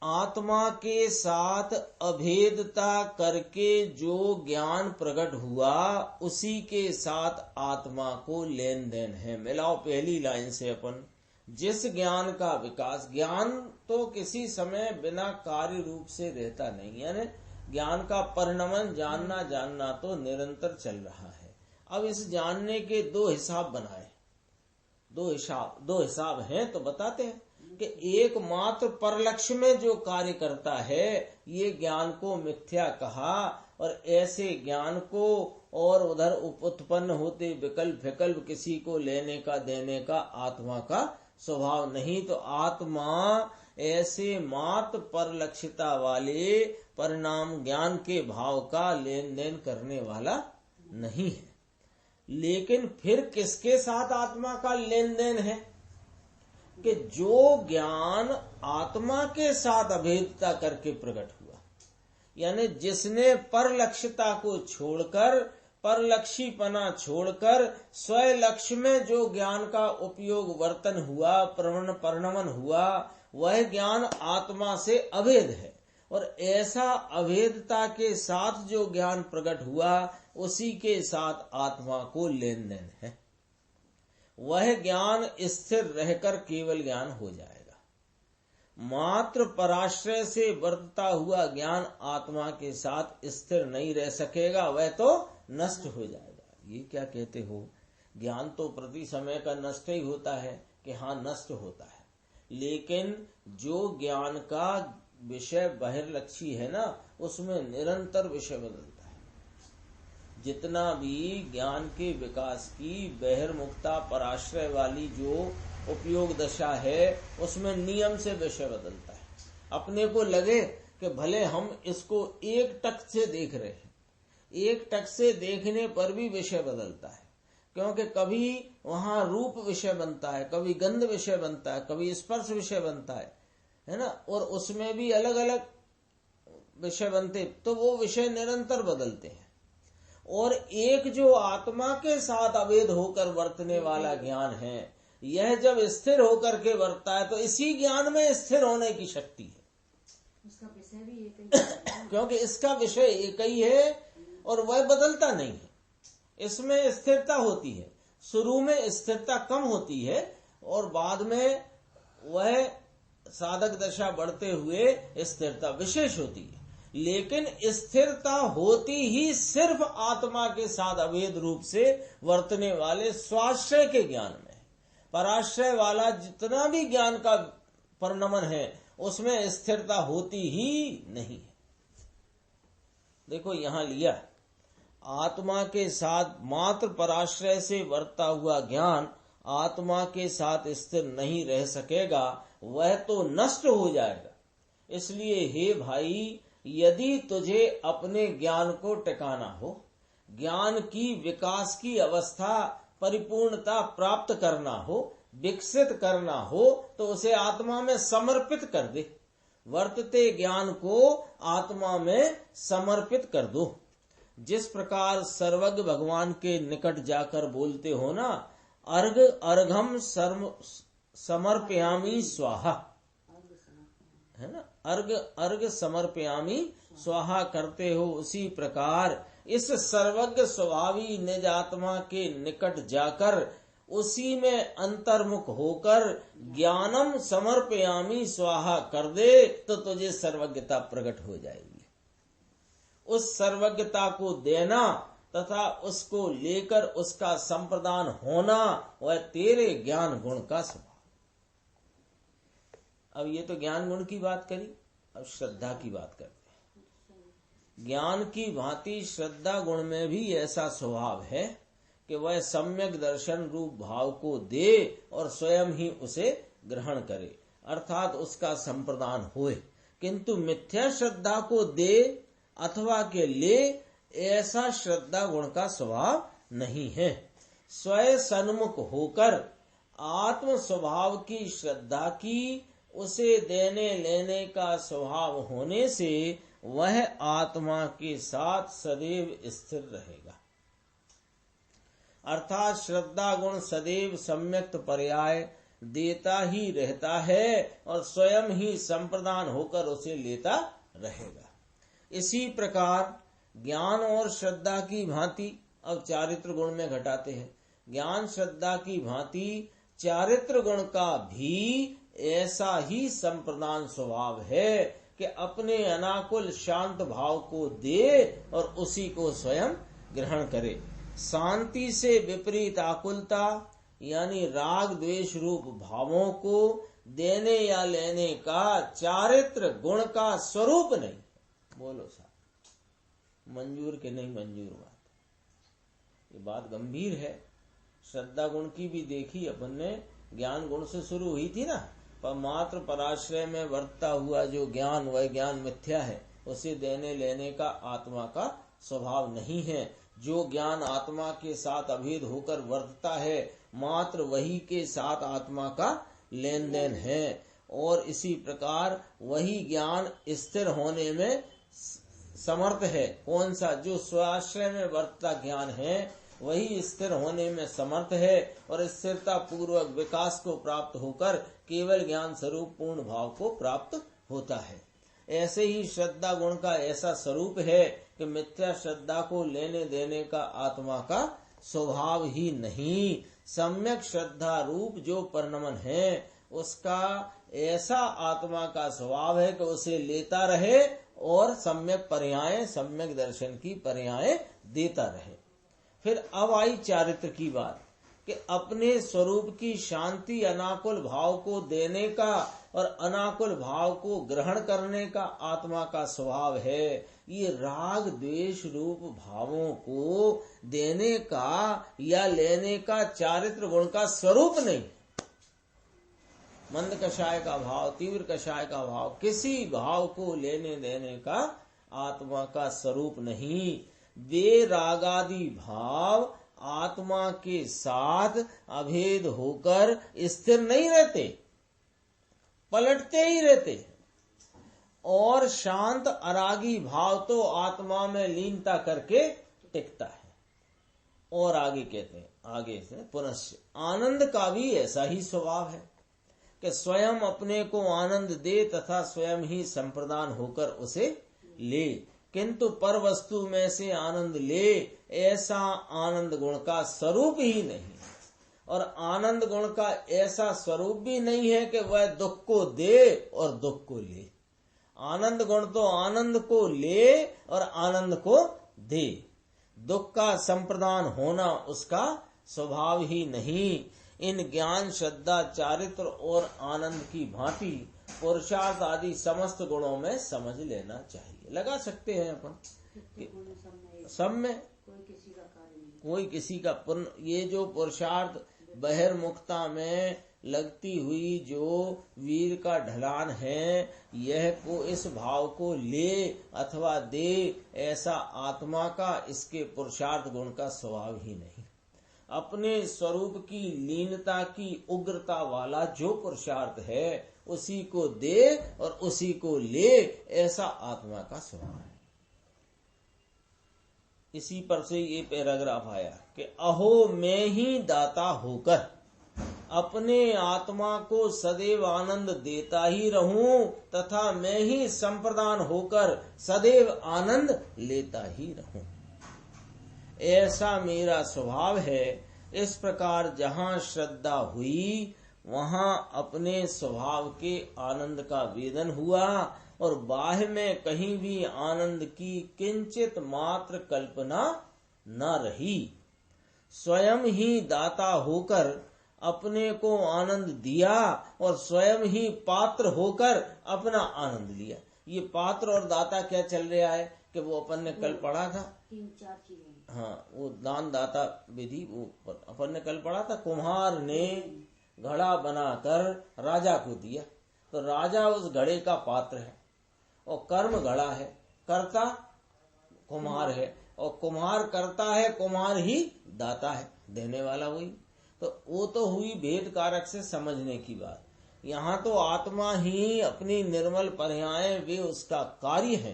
आत्मा के साथ अभेदता करके जो ज्ञान प्रकट हुआ उसी के साथ आत्मा को लेन देन है। मिलाओ पहली लाइन से अपन, जिस ज्ञान का विकास, ज्ञान तो किसी समय बिना कार्य रूप से रहता नहीं, यानी ज्ञान का परिणमन जानना तो निरंतर चल रहा है। अब इस जानने के दो हिसाब बनाए, दो हिसाब हैं तो बताते हैं कि एकमात्र परलक्ष्य में जो कार्य करता है ये ज्ञान को मिथ्या कहा, और ऐसे ज्ञान को और उधर उत्पन्न होते विकल्प विकल्प किसी को लेने का देने का आत्मा का स्वभाव नहीं। तो आत्मा ऐसे मात्र परलक्षिता वाले परिणाम ज्ञान के भाव का लेन देन करने वाला नहीं है। लेकिन फिर किसके साथ आत्मा का लेन देन है? कि जो ज्ञान आत्मा के साथ अभेदता करके प्रकट हुआ, यानी जिसने परलक्षिता को छोड़कर, परलक्षीपना छोड़कर स्वलक्ष्य में जो ज्ञान का उपयोग वर्तन हुआ, परिणमन हुआ, वह ज्ञान आत्मा से अभेद है। और ऐसा अभेदता के साथ जो ज्ञान प्रकट हुआ उसी के साथ आत्मा को लेन देन है। वह ज्ञान स्थिर रहकर केवल ज्ञान हो जाएगा। मात्र पराश्रय से वर्तता हुआ ज्ञान आत्मा के साथ स्थिर नहीं रह सकेगा, वह तो नष्ट हो जाएगा। ये क्या कहते हो? ज्ञान तो प्रति समय का नष्ट ही होता है कि हाँ नष्ट होता है, लेकिन जो ज्ञान का विषय बहिर्लक्षी है ना, उसमें निरंतर विषय बदलता है। जितना भी ज्ञान के विकास की बहिर्मुखता पराश्रय वाली जो उपयोग दशा है उसमें नियम से विषय बदलता है। अपने को लगे कि भले हम इसको एक टक से देख रहे हैं, एक टक से देखने पर भी विषय बदलता है, क्योंकि कभी वहां रूप विषय बनता है, कभी गंध विषय बनता है, कभी स्पर्श विषय बनता है ना, और उसमें भी अलग अलग विषय बनते, तो वो विषय निरंतर बदलते हैं। और एक जो आत्मा के साथ अभेद होकर वर्तने वाला ज्ञान है, यह जब स्थिर होकर के वर्तता है तो इसी ज्ञान में स्थिर होने की शक्ति है। उसका विषय भी एक ही है। क्योंकि इसका विषय एक ही है और वह बदलता नहीं है, इसमें स्थिरता होती है। शुरू में स्थिरता कम होती है और बाद में वह साधक दशा बढ़ते हुए स्थिरता विशेष होती है। लेकिन स्थिरता होती ही सिर्फ आत्मा के साथ अभेद रूप से वर्तने वाले स्वाश्रय के ज्ञान में। पराश्रय वाला जितना भी ज्ञान का परिणमन है उसमें स्थिरता होती ही नहीं है। देखो यहां लिया, आत्मा के साथ मात्र पराश्रय से वर्ता हुआ ज्ञान आत्मा के साथ स्थिर नहीं रह सकेगा, वह तो नष्ट हो जाएगा। इसलिए हे भाई, यदि तुझे अपने ज्ञान को टिकाना हो, ज्ञान की विकास की अवस्था परिपूर्णता प्राप्त करना हो, विकसित करना हो, तो उसे आत्मा में समर्पित कर दे। वर्तते ज्ञान को आत्मा में समर्पित कर दो। जिस प्रकार सर्वज्ञ भगवान के निकट जाकर बोलते हो ना, अर्घ अर्घम समर्पयामि स्वाहा, है ना, अर्घ अर्घ समर्पयामि स्वाहा करते हो, उसी प्रकार इस सर्वज्ञ स्वभावी निज आत्मा के निकट जाकर उसी में अंतर्मुख होकर ज्ञानम समर्पयामि स्वाहा कर दे, तो तुझे सर्वज्ञता प्रकट हो जाएगी। उस सर्वज्ञता को देना तथा उसको लेकर उसका संप्रदान होना, वह तेरे ज्ञान गुण का स्वभाव। अब ये तो ज्ञान गुण की बात करी, अब श्रद्धा की बात करते हैं। ज्ञान की भांति श्रद्धा गुण में भी ऐसा स्वभाव है कि वह सम्यक दर्शन रूप भाव को दे और स्वयं ही उसे ग्रहण करे, अर्थात उसका संप्रदान होए। किंतु मिथ्या श्रद्धा को दे अथवा के ले, ऐसा श्रद्धा गुण का स्वभाव नहीं है। स्वयं सन्मुख होकर आत्म स्वभाव की श्रद्धा की उसे देने लेने का स्वभाव होने से वह आत्मा के साथ सदैव स्थिर रहेगा। अर्थात श्रद्धा गुण सदैव सम्यक्त पर्याय देता ही रहता है और स्वयं ही संप्रदान होकर उसे लेता रहेगा। इसी प्रकार ज्ञान और श्रद्धा की भांति अब चारित्र गुण में घटाते हैं। ज्ञान श्रद्धा की भांति चारित्र गुण का भी ऐसा ही संप्रदान स्वभाव है कि अपने अनाकुल शांत भाव को दे और उसी को स्वयं ग्रहण करे। शांति से विपरीत आकुलता यानी राग द्वेष रूप भावों को देने या लेने का चारित्र गुण का स्वरूप नहीं। बोलो साहब, मंजूर के नहीं मंजूर बात? ये बात गंभीर है। श्रद्धा गुण की भी देखी अपन ने, ज्ञान गुण से शुरू हुई थी ना। पर मात्र पराश्रय में वर्तता हुआ जो ज्ञान, वह ज्ञान मिथ्या है, उसे देने लेने का आत्मा का स्वभाव नहीं है। जो ज्ञान आत्मा के साथ अभेद होकर वर्तता है, मात्र वही के साथ आत्मा का लेन देन है। और इसी प्रकार वही ज्ञान स्थिर होने में समर्थ है। कौन सा? जो स्वाश्रय में वर्तता ज्ञान है वही स्थिर होने में समर्थ है और स्थिरता पूर्वक विकास को प्राप्त होकर केवल ज्ञान स्वरूप पूर्ण भाव को प्राप्त होता है। ऐसे ही श्रद्धा गुण का ऐसा स्वरूप है कि मिथ्या श्रद्धा को लेने देने का आत्मा का स्वभाव ही नहीं। सम्यक श्रद्धा रूप जो परिणमन है उसका ऐसा आत्मा का स्वभाव है कि उसे लेता रहे और सम्यक पर्याय, सम्यक दर्शन की पर्याय देता रहे। फिर अब आई चारित्र की बात कि अपने स्वरूप की शांति अनाकुल भाव को देने का और अनाकुल भाव को ग्रहण करने का आत्मा का स्वभाव है। ये राग द्वेष रूप भावों को देने का या लेने का चारित्र गुण का स्वरूप नहीं। मंद कषाय का भाव, तीव्र कषाय का भाव, किसी भाव को लेने देने का आत्मा का स्वरूप नहीं। वे रागादि भाव आत्मा के साथ अभेद होकर स्थिर नहीं रहते, पलटते ही रहते। और शांत अरागी भाव तो आत्मा में लीनता करके टिकता है। और आगे कहते हैं, आगे से पुनश्च आनंद का भी ऐसा ही स्वभाव है कि स्वयं अपने को आनंद दे तथा स्वयं ही संप्रदान होकर उसे ले। किंतु पर वस्तु में से आनंद ले, ऐसा आनंद गुण का स्वरूप ही नहीं। और आनंद गुण का ऐसा स्वरूप भी नहीं है कि वह दुख को दे और दुख को ले। आनंद गुण तो आनंद को ले और आनंद को दे। दुख का संप्रदान होना उसका स्वभाव ही नहीं। इन ज्ञान, श्रद्धा, चारित्र और आनंद की भांति पुरुषार्थ आदि समस्त गुणों में समझ लेना चाहिए। लगा सकते हैं अपन सब में, कोई किसी का पूर्ण। ये जो पुरुषार्थ बहिर्मुखता में लगती हुई जो वीर का ढलान है, यह को इस भाव को ले अथवा दे, ऐसा आत्मा का, इसके पुरुषार्थ गुण का स्वभाव ही नहीं। अपने स्वरूप की लीनता की उग्रता वाला जो पुरुषार्थ है उसी को दे और उसी को ले, ऐसा आत्मा का स्वभाव है। इसी पर से ये पैराग्राफ आया कि अहो मैं ही दाता होकर अपने आत्मा को सदैव आनंद देता ही रहूं तथा मैं ही संप्रदान होकर सदैव आनंद लेता ही रहूं, ऐसा मेरा स्वभाव है। इस प्रकार जहाँ श्रद्धा हुई वहाँ अपने स्वभाव के आनंद का वेदन हुआ और बाह्य में कहीं भी आनंद की किंचित मात्र कल्पना न रही। स्वयं ही दाता होकर अपने को आनंद दिया और स्वयं ही पात्र होकर अपना आनंद लिया। ये पात्र और दाता क्या चल रहा है कि वो अपन ने कल पढ़ा था, 3-4 चीजें। हाँ, वो दान दाता विधि वो अपन ने कल पढ़ा था। कुम्हार ने घड़ा बनाकर राजा को दिया, तो राजा उस घड़े का पात्र है और कर्म घड़ा है, कर्ता कुम्हार है, और कुम्हार करता है, कुम्हार ही दाता है, देने वाला वही। तो वो तो हुई भेद कारक से समझने की बात। यहाँ तो आत्मा ही अपनी निर्मल पर्याय वे उसका कार्य है।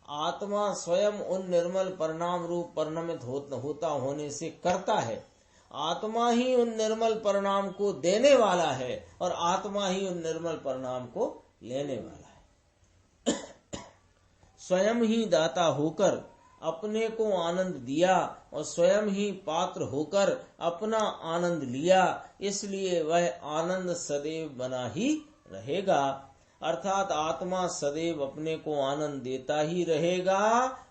आत्मा स्वयं उन निर्मल परिणाम रूप परिणमित होता होने से करता है। आत्मा ही उन निर्मल परिणाम को देने वाला है और आत्मा ही उन निर्मल परिणाम को लेने वाला है। स्वयं ही दाता होकर अपने को आनंद दिया और स्वयं ही पात्र होकर अपना आनंद लिया, इसलिए वह आनंद सदैव बना ही रहेगा। अर्थात आत्मा सदैव अपने को आनंद देता ही रहेगा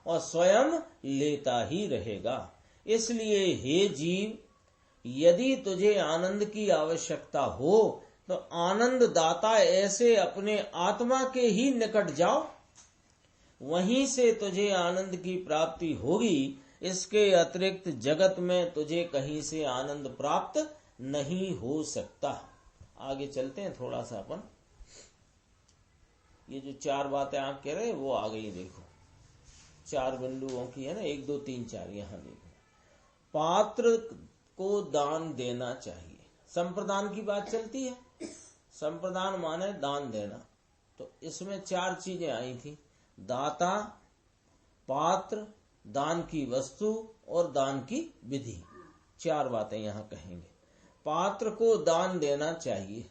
और स्वयं लेता ही रहेगा। इसलिए हे जीव, यदि तुझे आनंद की आवश्यकता हो तो आनंद दाता ऐसे अपने आत्मा के ही निकट जाओ, वहीं से तुझे आनंद की प्राप्ति होगी। इसके अतिरिक्त जगत में तुझे कहीं से आनंद प्राप्त नहीं हो सकता। आगे चलते हैं थोड़ा सा अपन। ये जो 4 बातें आप कह रहे वो आ गई, देखो 4 बिंदुओं की है ना, 1 2 3 4। यहाँ देखो, पात्र को दान देना चाहिए। संप्रदान की बात चलती है, संप्रदान माने दान देना। तो इसमें 4 चीजें आई थी, दाता, पात्र, दान की वस्तु और दान की विधि। 4 बातें यहाँ कहेंगे। पात्र को दान देना चाहिए,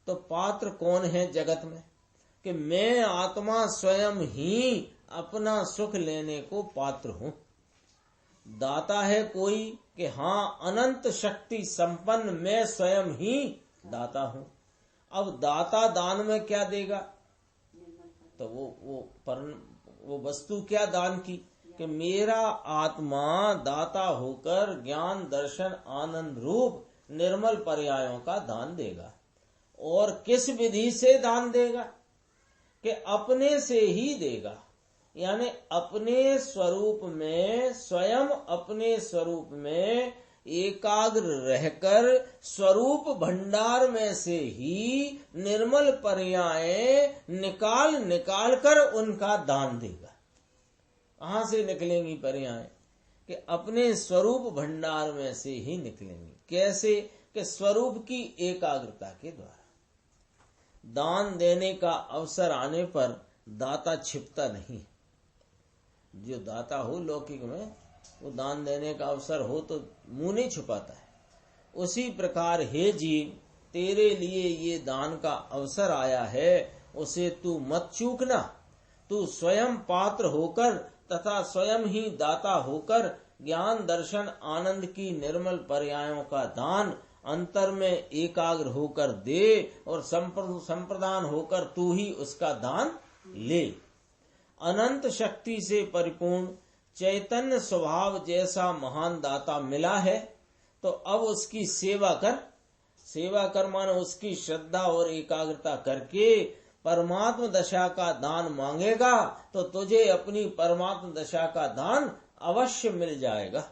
तो पात्र कौन है जगत में कि मैं आत्मा स्वयं ही अपना सुख लेने को पात्र हूँ। दाता है कोई कि हाँ, अनंत शक्ति संपन्न मैं स्वयं ही दाता हूँ। अब दाता दान में क्या देगा, तो वो वस्तु क्या दान की कि मेरा आत्मा दाता होकर ज्ञान दर्शन आनंद रूप निर्मल पर्यायों का दान देगा। और किस विधि से दान देगा कि अपने से ही देगा, यानी अपने स्वरूप में, स्वयं अपने स्वरूप में एकाग्र रहकर स्वरूप भंडार में से ही निर्मल पर्याय निकाल निकाल कर उनका दान देगा। कहां से निकलेंगी पर्याय कि अपने स्वरूप भंडार में से ही निकलेंगी। कैसे कि स्वरूप की एकाग्रता के द्वारा। दान देने का अवसर आने पर दाता छिपता नहीं। जो दाता हो लौकिक में, वो दान देने का अवसर हो तो मुंह नहीं छुपाता है। उसी प्रकार हे जीव, तेरे लिए ये दान का अवसर आया है, उसे तू मत चूकना। तू स्वयं पात्र होकर तथा स्वयं ही दाता होकर ज्ञान दर्शन आनंद की निर्मल पर्यायों का दान अंतर में एकाग्र होकर दे और संप्रदान होकर तू ही उसका दान ले। अनंत शक्ति से परिपूर्ण चैतन्य स्वभाव जैसा महान दाता मिला है, तो अब उसकी सेवा कर। सेवा कर माने उसकी श्रद्धा और एकाग्रता करके परमात्म दशा का दान मांगेगा तो तुझे अपनी परमात्म दशा का दान अवश्य मिल जाएगा।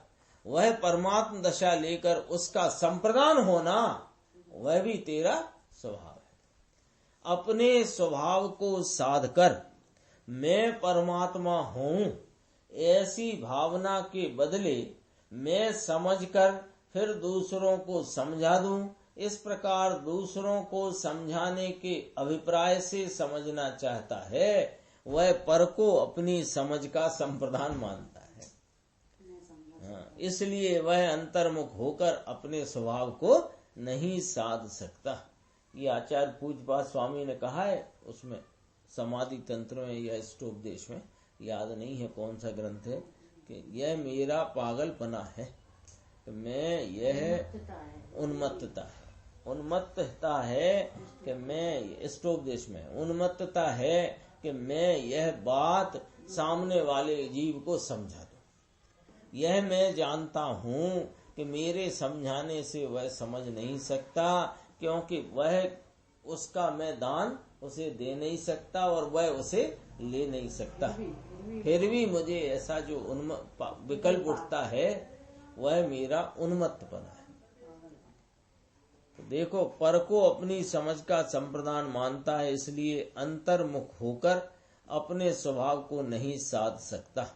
वह परमात्म दशा लेकर उसका संप्रदान होना, वह भी तेरा स्वभाव है। अपने स्वभाव को साध कर मैं परमात्मा हूँ ऐसी भावना के बदले मैं समझकर फिर दूसरों को समझा दूं, इस प्रकार दूसरों को समझाने के अभिप्राय से समझना चाहता है, वह पर को अपनी समझ का संप्रदान मानता है। इसलिए वह अंतर्मुख होकर अपने स्वभाव को नहीं साध सकता। ये आचार्य पूज्यपाद स्वामी ने कहा है, उसमें समाधि तंत्र में या इष्टोपदेश में, याद नहीं है कौन सा ग्रंथ है, कि यह मेरा पागलपना है कि मैं, यह उन्मत्तता है। उन्मत्तता है कि मैं, इष्टोपदेश में उन्मत्तता है कि मैं यह बात सामने वाले जीव को समझा दूं। यह मैं जानता हूँ कि मेरे समझाने से वह समझ नहीं सकता, क्योंकि वह उसका मैं दान उसे दे नहीं सकता और वह उसे ले नहीं सकता। फिर भी मुझे ऐसा जो विकल्प उठता है वह मेरा उन्मत्तपना है। तो देखो, पर को अपनी समझ का संप्रदान मानता है, इसलिए अंतर्मुख होकर अपने स्वभाव को नहीं साध सकता।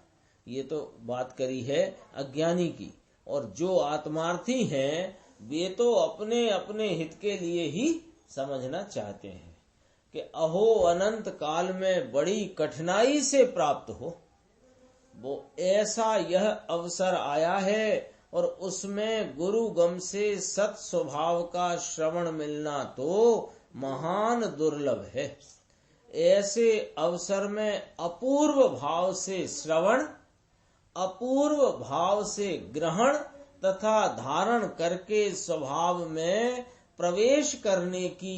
ये तो बात करी है अज्ञानी की। और जो आत्मार्थी हैं वे तो अपने अपने हित के लिए ही समझना चाहते हैं कि अहो अनंत काल में बड़ी कठिनाई से प्राप्त हो, वो ऐसा यह अवसर आया है और उसमें गुरु गम से सत स्वभाव का श्रवण मिलना तो महान दुर्लभ है। ऐसे अवसर में अपूर्व भाव से श्रवण, अपूर्व भाव से ग्रहण तथा धारण करके स्वभाव में प्रवेश करने की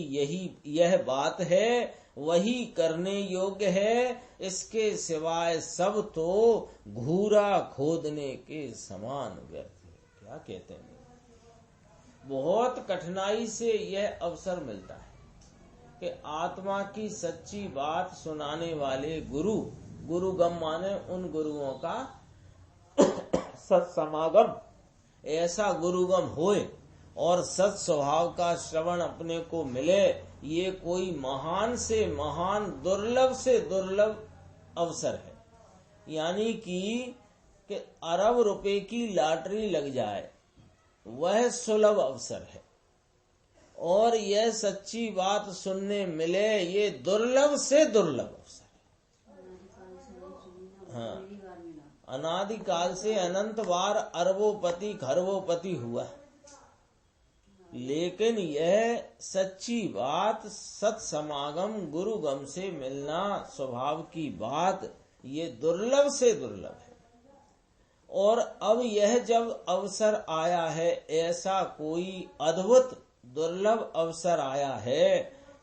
यह बात है, वही करने योग्य है। इसके सिवाय सब तो घूरा खोदने के समान व्यर्थ है। क्या कहते हैं? बहुत कठिनाई से यह अवसर मिलता है कि आत्मा की सच्ची बात सुनाने वाले गुरुगम माने उन गुरुओं का सत्समागम, ऐसा गुरुगम होए और सत स्वभाव का श्रवण अपने को मिले, ये कोई महान से महान, दुर्लभ से दुर्लभ अवसर है। यानी कि अरब रुपए की लॉटरी लग जाए वह सुलभ अवसर है, और यह सच्ची बात सुनने मिले ये दुर्लभ से दुर्लभ अवसर है। हाँ, अनादिकाल से अनंत बार अरबोपति खरबोपति हुआ, लेकिन यह सच्ची बात, सत्समागम, गुरुगम से मिलना, स्वभाव की बात, ये दुर्लभ से दुर्लभ है। और अब यह जब अवसर आया है, ऐसा कोई अद्भुत दुर्लभ अवसर आया है,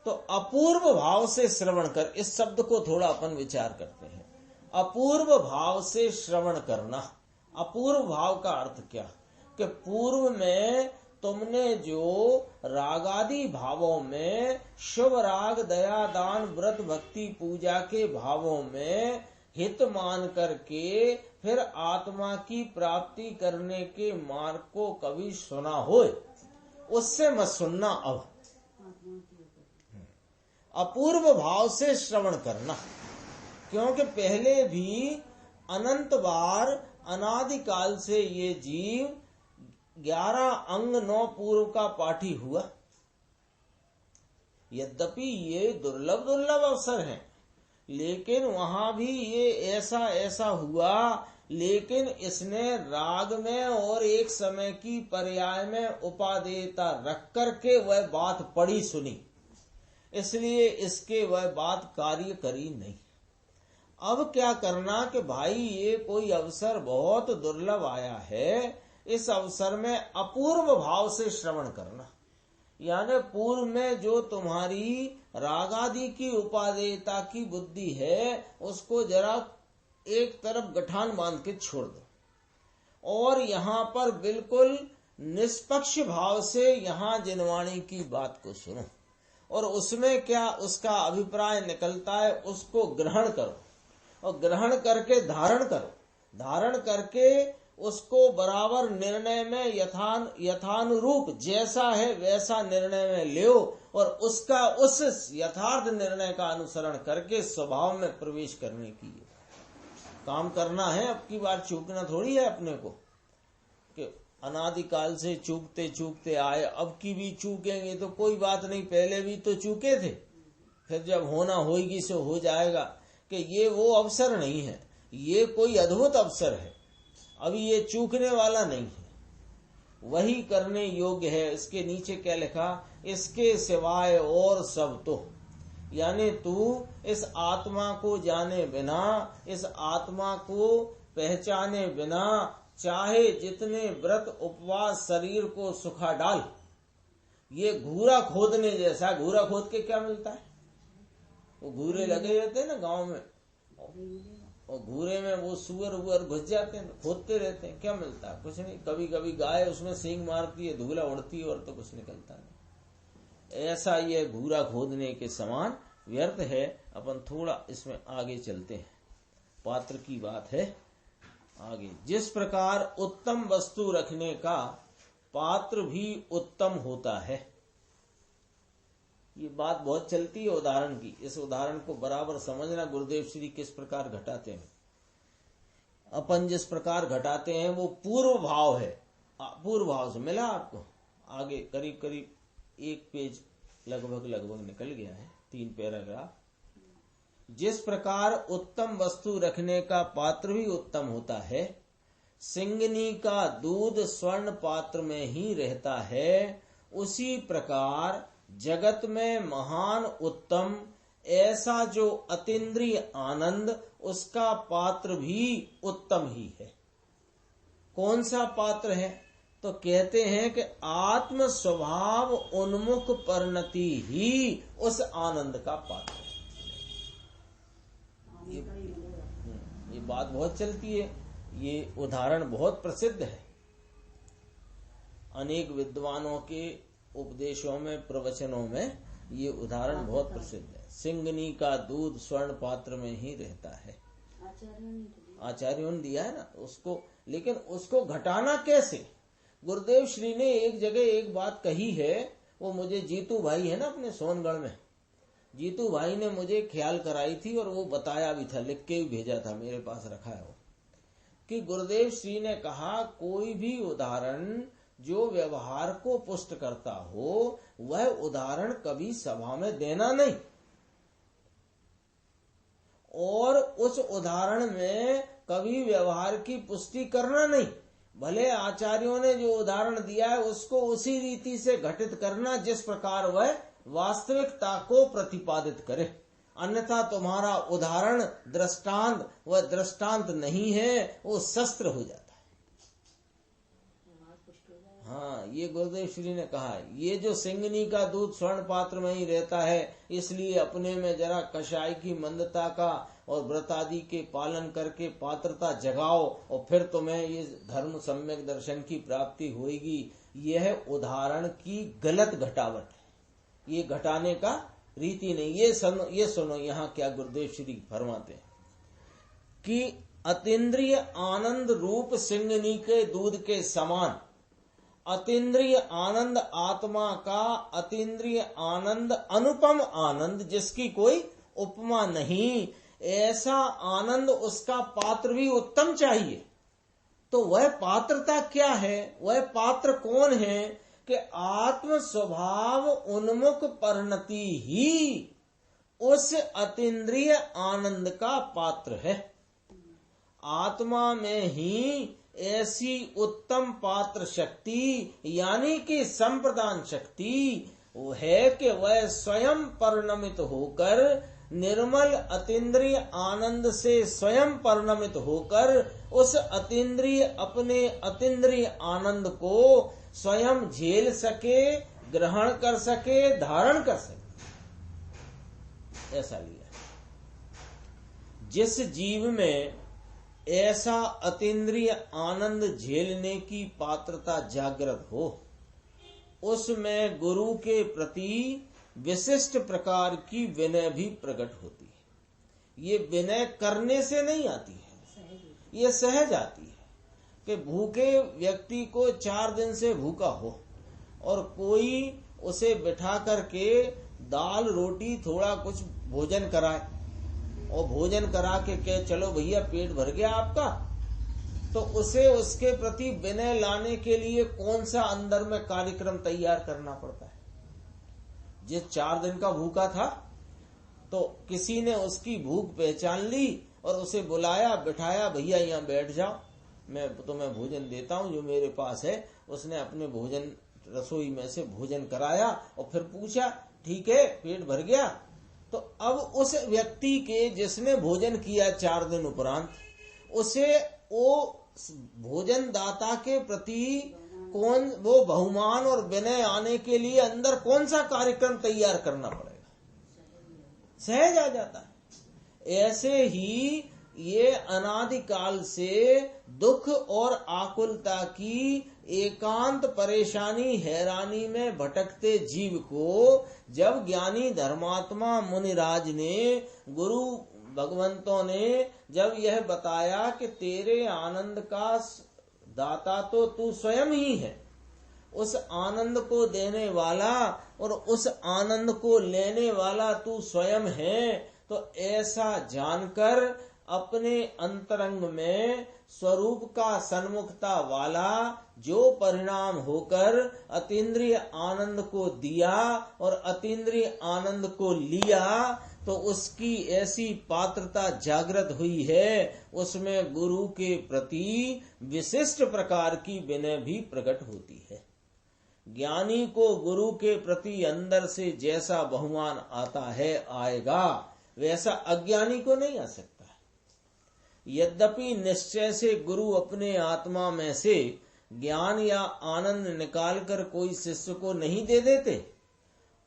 तो अपूर्व भाव से श्रवण कर, इस शब्द को थोड़ा अपन विचार करते हैं। अपूर्व भाव से श्रवण करना, अपूर्व भाव का अर्थ क्या? कि पूर्व में तुमने जो रागादि भावों में, शुभ राग, दया, दान, व्रत, भक्ति, पूजा के भावों में हित मान करके फिर आत्मा की प्राप्ति करने के मार्ग को कभी सुना हो, उससे मत सुनना। अब अपूर्व भाव से श्रवण करना, क्योंकि पहले भी अनंत बार अनादिकाल से ये जीव 11 अंग 9 पूर्व का पाठी हुआ। यद्यपि ये दुर्लभ दुर्लभ अवसर हैं, लेकिन वहां भी ये ऐसा हुआ, लेकिन इसने राग में और एक समय की पर्याय में उपादेयता रख करके वह बात पढ़ी सुनी, इसलिए इसके वह बात कार्य करी नहीं। अब क्या करना कि भाई ये कोई अवसर बहुत दुर्लभ आया है, इस अवसर में अपूर्व भाव से श्रवण करना, यानी पूर्व में जो तुम्हारी रागादि की उपादेयता की बुद्धि है उसको जरा एक तरफ गठान बांध के छोड़ दो, और यहाँ पर बिल्कुल निष्पक्ष भाव से यहाँ जिनवाणी की बात को सुनो, और उसमें क्या उसका अभिप्राय निकलता है उसको ग्रहण करो, और ग्रहण करके धारण करो, धारण करके उसको बराबर निर्णय में यथानुरूप जैसा है वैसा निर्णय में लियो, और उसका उस यथार्थ निर्णय का अनुसरण करके स्वभाव में प्रवेश करने की काम करना है। अब की बार चूकना थोड़ी है अपने को कि अनादिकाल से चूकते चूकते आए, अब की भी चूकेंगे तो कोई बात नहीं, पहले भी तो चूके थे, फिर जब होना होगी सो हो जाएगा। कि ये वो अवसर नहीं है, ये कोई अद्भुत अवसर है, अभी ये चूकने वाला नहीं है, वही करने योग्य है। इसके नीचे क्या लिखा? इसके सिवाय और सब तो, यानी तू इस आत्मा को जाने बिना, इस आत्मा को पहचाने बिना चाहे जितने व्रत उपवास शरीर को सुखा डाल, ये घूरा खोदने जैसा। घूरा खोद के क्या मिलता है? वो घूरे लगे रहते हैं ना गांव में, और घूरे में वो सुअर वुअर घुस जाते हैं, खोदते रहते हैं, क्या मिलता है? कुछ नहीं। कभी कभी गाय उसमें सींग मारती है, धूला उड़ती है, और तो कुछ निकलता नहीं। ऐसा ये घूरा खोदने के समान व्यर्थ है। अपन थोड़ा इसमें आगे चलते हैं। पात्र की बात है आगे। जिस प्रकार उत्तम वस्तु रखने का पात्र भी उत्तम होता है। ये बात बहुत चलती है उदाहरण की। इस उदाहरण को बराबर समझना। गुरुदेव श्री किस प्रकार घटाते हैं। अपन जिस प्रकार घटाते हैं वो पूर्व भाव है। पूर्व भाव से मिला आपको। आगे करीब करीब एक पेज लगभग निकल गया है। 3 पैराग्राफ। जिस प्रकार उत्तम वस्तु रखने का पात्र भी उत्तम होता है, सिंगनी का दूध स्वर्ण पात्र में ही रहता है, उसी प्रकार जगत में महान उत्तम ऐसा जो अतीन्द्रिय आनंद, उसका पात्र भी उत्तम ही है। कौन सा पात्र है? तो कहते हैं कि आत्म स्वभाव उन्मुख परिणति ही उस आनंद का पात्र है। ये बात बहुत चलती है। ये उदाहरण बहुत प्रसिद्ध है। अनेक विद्वानों के उपदेशों में, प्रवचनों में ये उदाहरण बहुत प्रसिद्ध है। सिंगनी का दूध स्वर्ण पात्र में ही रहता है। आचार्यों ने दिया है ना उसको। लेकिन उसको घटाना कैसे? गुरुदेव श्री ने एक जगह एक बात कही है। वो मुझे जीतू भाई है ना अपने सोनगढ़ में, जीतू भाई ने मुझे ख्याल कराई थी और वो बताया भी था, लिख के भी भेजा था, मेरे पास रखा है वो, कि गुरुदेव श्री ने कहा कोई भी उदाहरण जो व्यवहार को पुष्ट करता हो, वह उदाहरण कभी सभा में देना नहीं, और उस उदाहरण में कभी व्यवहार की पुष्टि करना नहीं। भले आचार्यों ने जो उदाहरण दिया है उसको उसी रीति से घटित करना जिस प्रकार वह वास्तविकता को प्रतिपादित करे। अन्यथा तुम्हारा उदाहरण दृष्टांत वह दृष्टांत नहीं है, वो शस्त्र हो जाता है। हाँ, ये गुरुदेव श्री ने कहा है। ये जो सिंगनी का दूध स्वर्ण पात्र में ही रहता है, इसलिए अपने में जरा कषाय की मंदता का और व्रत आदि के पालन करके पात्रता जगाओ, और फिर तुम्हें ये धर्म सम्यक दर्शन की प्राप्ति होगी। यह उदाहरण की गलत घटावट है। ये घटाने का रीति नहीं। ये सुनो यहाँ क्या गुरुदेव श्री फरमाते हैं कि अतीन्द्रिय आनंद रूप सिंगनी के दूध के समान अतीन्द्रिय आनंद आत्मा का अतीन्द्रिय आनंद अनुपम आनंद, जिसकी कोई उपमा नहीं, ऐसा आनंद उसका पात्र भी उत्तम चाहिए। तो वह पात्रता क्या है? वह पात्र कौन है? कि आत्म स्वभाव उन्मुख परिणति ही उस अतीन्द्रिय आनंद का पात्र है। आत्मा में ही ऐसी उत्तम पात्र शक्ति यानी कि संप्रदान शक्ति वो है कि वह स्वयं परिणमित होकर निर्मल अतीन्द्रिय आनंद से स्वयं परिणमित होकर उस अतीन्द्रिय अपने अतीन्द्रिय आनंद को स्वयं झेल सके, ग्रहण कर सके, धारण कर सके। ऐसा लिया। जिस जीव में ऐसा अतीन्द्रिय आनंद झेलने की पात्रता जागृत हो, उसमें गुरु के प्रति विशिष्ट प्रकार की विनय भी प्रकट होती है। ये विनय करने से नहीं आती है, ये सहज आती है। कि भूखे व्यक्ति को 4 दिन से भूखा हो और कोई उसे बिठा करके दाल रोटी थोड़ा कुछ भोजन कराए, और भोजन करा के कहे चलो भैया पेट भर गया आपका, तो उसे उसके प्रति विनय लाने के लिए कौन सा अंदर में कार्यक्रम तैयार करना पड़ता है। जिस 4 दिन का भूखा था तो किसी ने उसकी भूख पहचान ली और उसे बुलाया, बिठाया, भैया यहाँ बैठ जाओ, मैं तुम्हें भोजन देता हूँ जो मेरे पास है। उसने अपने भोजन रसोई में से भोजन कराया और फिर पूछा ठीक है पेट भर गया। तो अब उस व्यक्ति के जिसने भोजन किया 4 दिन उपरांत, उसे वो भोजन दाता के प्रति कौन वो बहुमान और विनय आने के लिए अंदर कौन सा कार्यक्रम तैयार करना पड़ेगा? सहज आ जाता है। ऐसे ही ये अनादिकाल से दुख और आकुलता की एकांत परेशानी हैरानी में भटकते जीव को जब ज्ञानी धर्मात्मा मुनिराज ने, गुरु भगवंतों ने जब यह बताया कि तेरे आनंद का दाता तो तू स्वयं ही है, उस आनंद को देने वाला और उस आनंद को लेने वाला तू स्वयं है, तो ऐसा जानकर अपने अंतरंग में स्वरूप का सन्मुखता वाला जो परिणाम होकर अतीन्द्रिय आनंद को दिया और अतीन्द्रिय आनंद को लिया, तो उसकी ऐसी पात्रता जागृत हुई है, उसमें गुरु के प्रति विशिष्ट प्रकार की विनय भी प्रकट होती है। ज्ञानी को गुरु के प्रति अंदर से जैसा बहुमान आता है आएगा, वैसा अज्ञानी को नहीं आ सकता। यद्यपि निश्चय से गुरु अपने आत्मा में से ज्ञान या आनंद निकालकर कोई शिष्य को नहीं दे देते,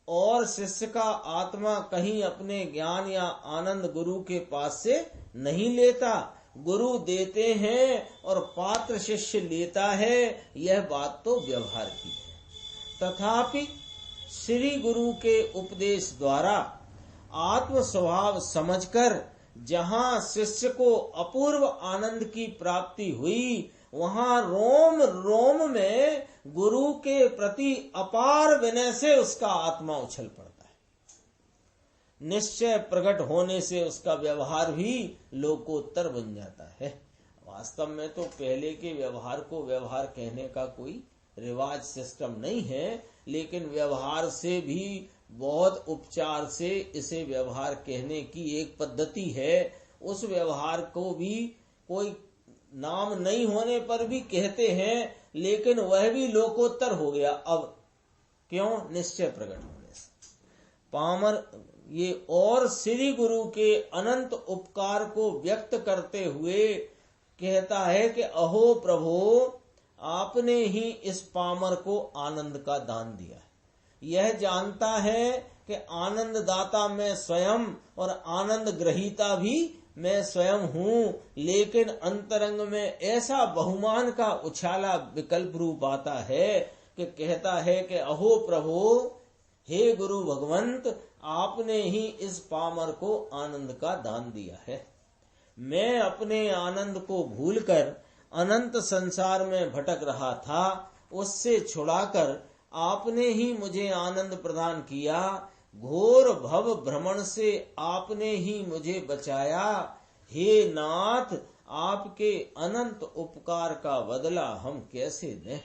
और शिष्य का आत्मा कहीं अपने ज्ञान या आनंद गुरु के पास से नहीं लेता, गुरु देते हैं और पात्र शिष्य लेता है, यह बात तो व्यवहार की है। तथापि श्री गुरु के उपदेश द्वारा आत्म स्वभाव समझकर जहाँ शिष्य को अपूर्व आनंद की प्राप्ति हुई, वहाँ रोम रोम में गुरु के प्रति अपार विनय से उसका आत्मा उछल पड़ता है। निश्चय प्रकट होने से उसका व्यवहार भी लोकोत्तर बन जाता है। वास्तव में तो पहले के व्यवहार को व्यवहार कहने का कोई रिवाज सिस्टम नहीं है, लेकिन व्यवहार से भी बहुत उपचार से इसे व्यवहार कहने की एक पद्धति है। उस व्यवहार को भी कोई नाम नहीं होने पर भी कहते हैं, लेकिन वह भी लोकोत्तर हो गया अब। क्यों? निश्चय प्रकट होने से। पामर ये और श्री गुरु के अनंत उपकार को व्यक्त करते हुए कहता है कि अहो प्रभो, आपने ही इस पामर को आनंद का दान दिया है। यह जानता है कि आनंद दाता मैं स्वयं और आनंद ग्रहीता भी मैं स्वयं हूँ, लेकिन अंतरंग में ऐसा बहुमान का उछाला विकल्प रूप आता है कि कहता है कि अहो प्रभो, हे गुरु भगवंत, आपने ही इस पामर को आनंद का दान दिया है। मैं अपने आनंद को भूलकर अनंत संसार में भटक रहा था, उससे छुड़ाकर आपने ही मुझे आनंद प्रदान किया। घोर भव भ्रमण से आपने ही मुझे बचाया। हे नाथ, आपके अनंत उपकार का बदला हम कैसे दें।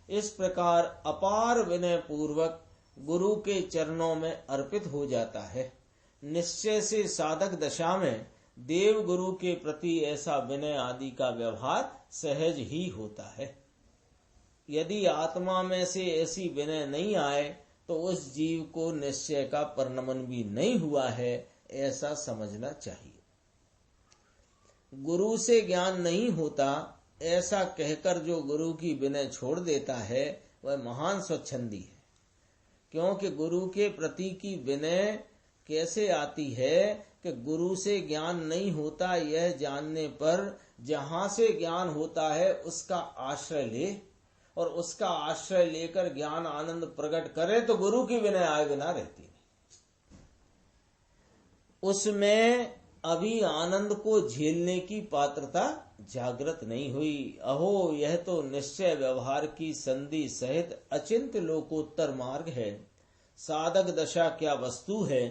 इस प्रकार अपार विनय पूर्वक गुरु के चरणों में अर्पित हो जाता है। निश्चय से साधक दशा में देव गुरु के प्रति ऐसा विनय आदि का व्यवहार सहज ही होता है। यदि आत्मा में से ऐसी विनय नहीं आए तो उस जीव को निश्चय का परिणमन भी नहीं हुआ है, ऐसा समझना चाहिए। गुरु से ज्ञान नहीं होता ऐसा कहकर जो गुरु की विनय छोड़ देता है वह महान स्वच्छंदी है। क्योंकि गुरु के प्रति की विनय कैसे आती है कि गुरु से ज्ञान नहीं होता यह जानने पर जहाँ से ज्ञान होता है उसका आश्रय ले और उसका आश्रय लेकर ज्ञान आनंद प्रकट करे तो गुरु की विनय आए बिना रहती नहीं। उसमें अभी आनंद को झेलने की पात्रता जागृत नहीं हुई। अहो, यह तो निश्चय व्यवहार की संधि सहित अचिंत लोकोत्तर मार्ग है। साधक दशा क्या वस्तु है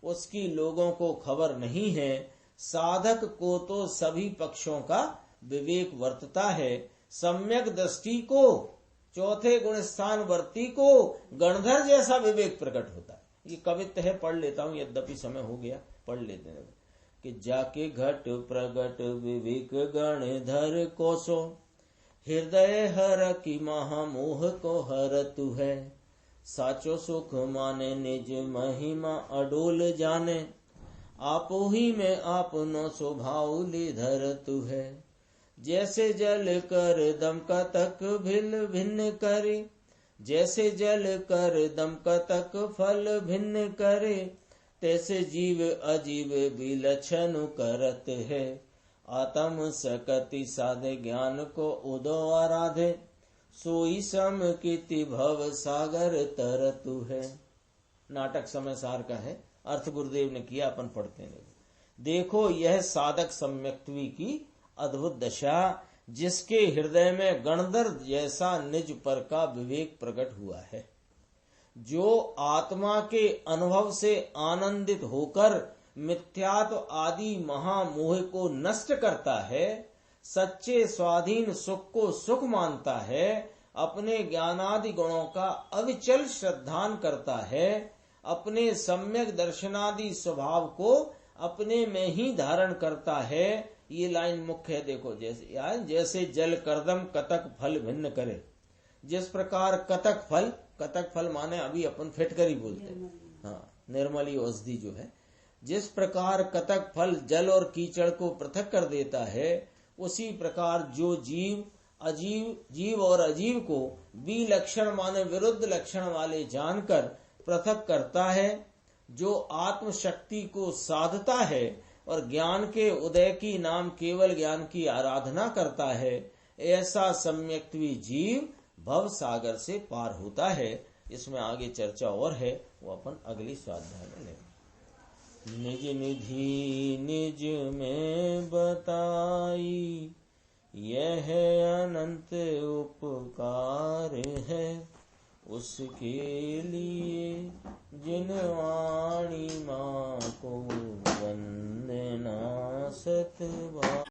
उसकी लोगों को खबर नहीं है। साधक को तो सभी पक्षों का विवेक वर्तता है। सम्यक दृष्टि को, चौथे गुण स्थान वर्ती को गणधर जैसा विवेक प्रकट होता है। ये कवित्व है, पढ़ लेता हूँ, यद्यपि समय हो गया, पढ़ लेते हैं कि जाके घट प्रगट विवेक गणधर कोसो, हृदय हर की महामोह को हर तू है। साचो सुख माने निज महिमा अडोल जाने, आपो ही में आपनो स्वभाव लीधर तू है। जैसे जल कर दम का तक भिल भिन्न करे, जैसे जल कर दम का तक फल भिन्न करे, तैसे जीव अजीव विलक्षण करत है। आत्म सकति साधे ज्ञान को उदो आराधे, सोई सम कीति भव सागर तरतु है। नाटक समय सार का है, अर्थ गुरुदेव ने किया, अपन पढ़ते हैं। देखो यह साधक सम्यक्त्वी की अद्भुत दशा, जिसके हृदय में गणधर जैसा निज पर का विवेक प्रकट हुआ है, जो आत्मा के अनुभव से आनंदित होकर मिथ्यात्व आदि महामोह को नष्ट करता है, सच्चे स्वाधीन सुख को सुख मानता है, अपने ज्ञानादि गुणों का अविचल श्रद्धान करता है, अपने सम्यक दर्शनादि स्वभाव को अपने में ही धारण करता है। ये लाइन मुख्य है, देखो जैसे जल करदम कतक फल भिन्न करे, जिस प्रकार कतक फल माने अभी अपन फिटकरी बोलते हैं, हाँ निर्मली औषधि जो है, जिस प्रकार कतक फल जल और कीचड़ को पृथक कर देता है, उसी प्रकार जो जीव और अजीव को विलक्षण माने विरुद्ध लक्षण वाले जानकर पृथक करता है, जो आत्म शक्ति को साधता है और ज्ञान के उदय की नाम केवल ज्ञान की आराधना करता है, ऐसा सम्यक्त्वी जीव भव सागर से पार होता है। इसमें आगे चर्चा और है, वो अपन अगली स्वाध्याय में लेंगे। निज निधि निज में बताई, यह अनंत उपकार है, उसके लिए जिन वाणी माँ को वंदना सतबार।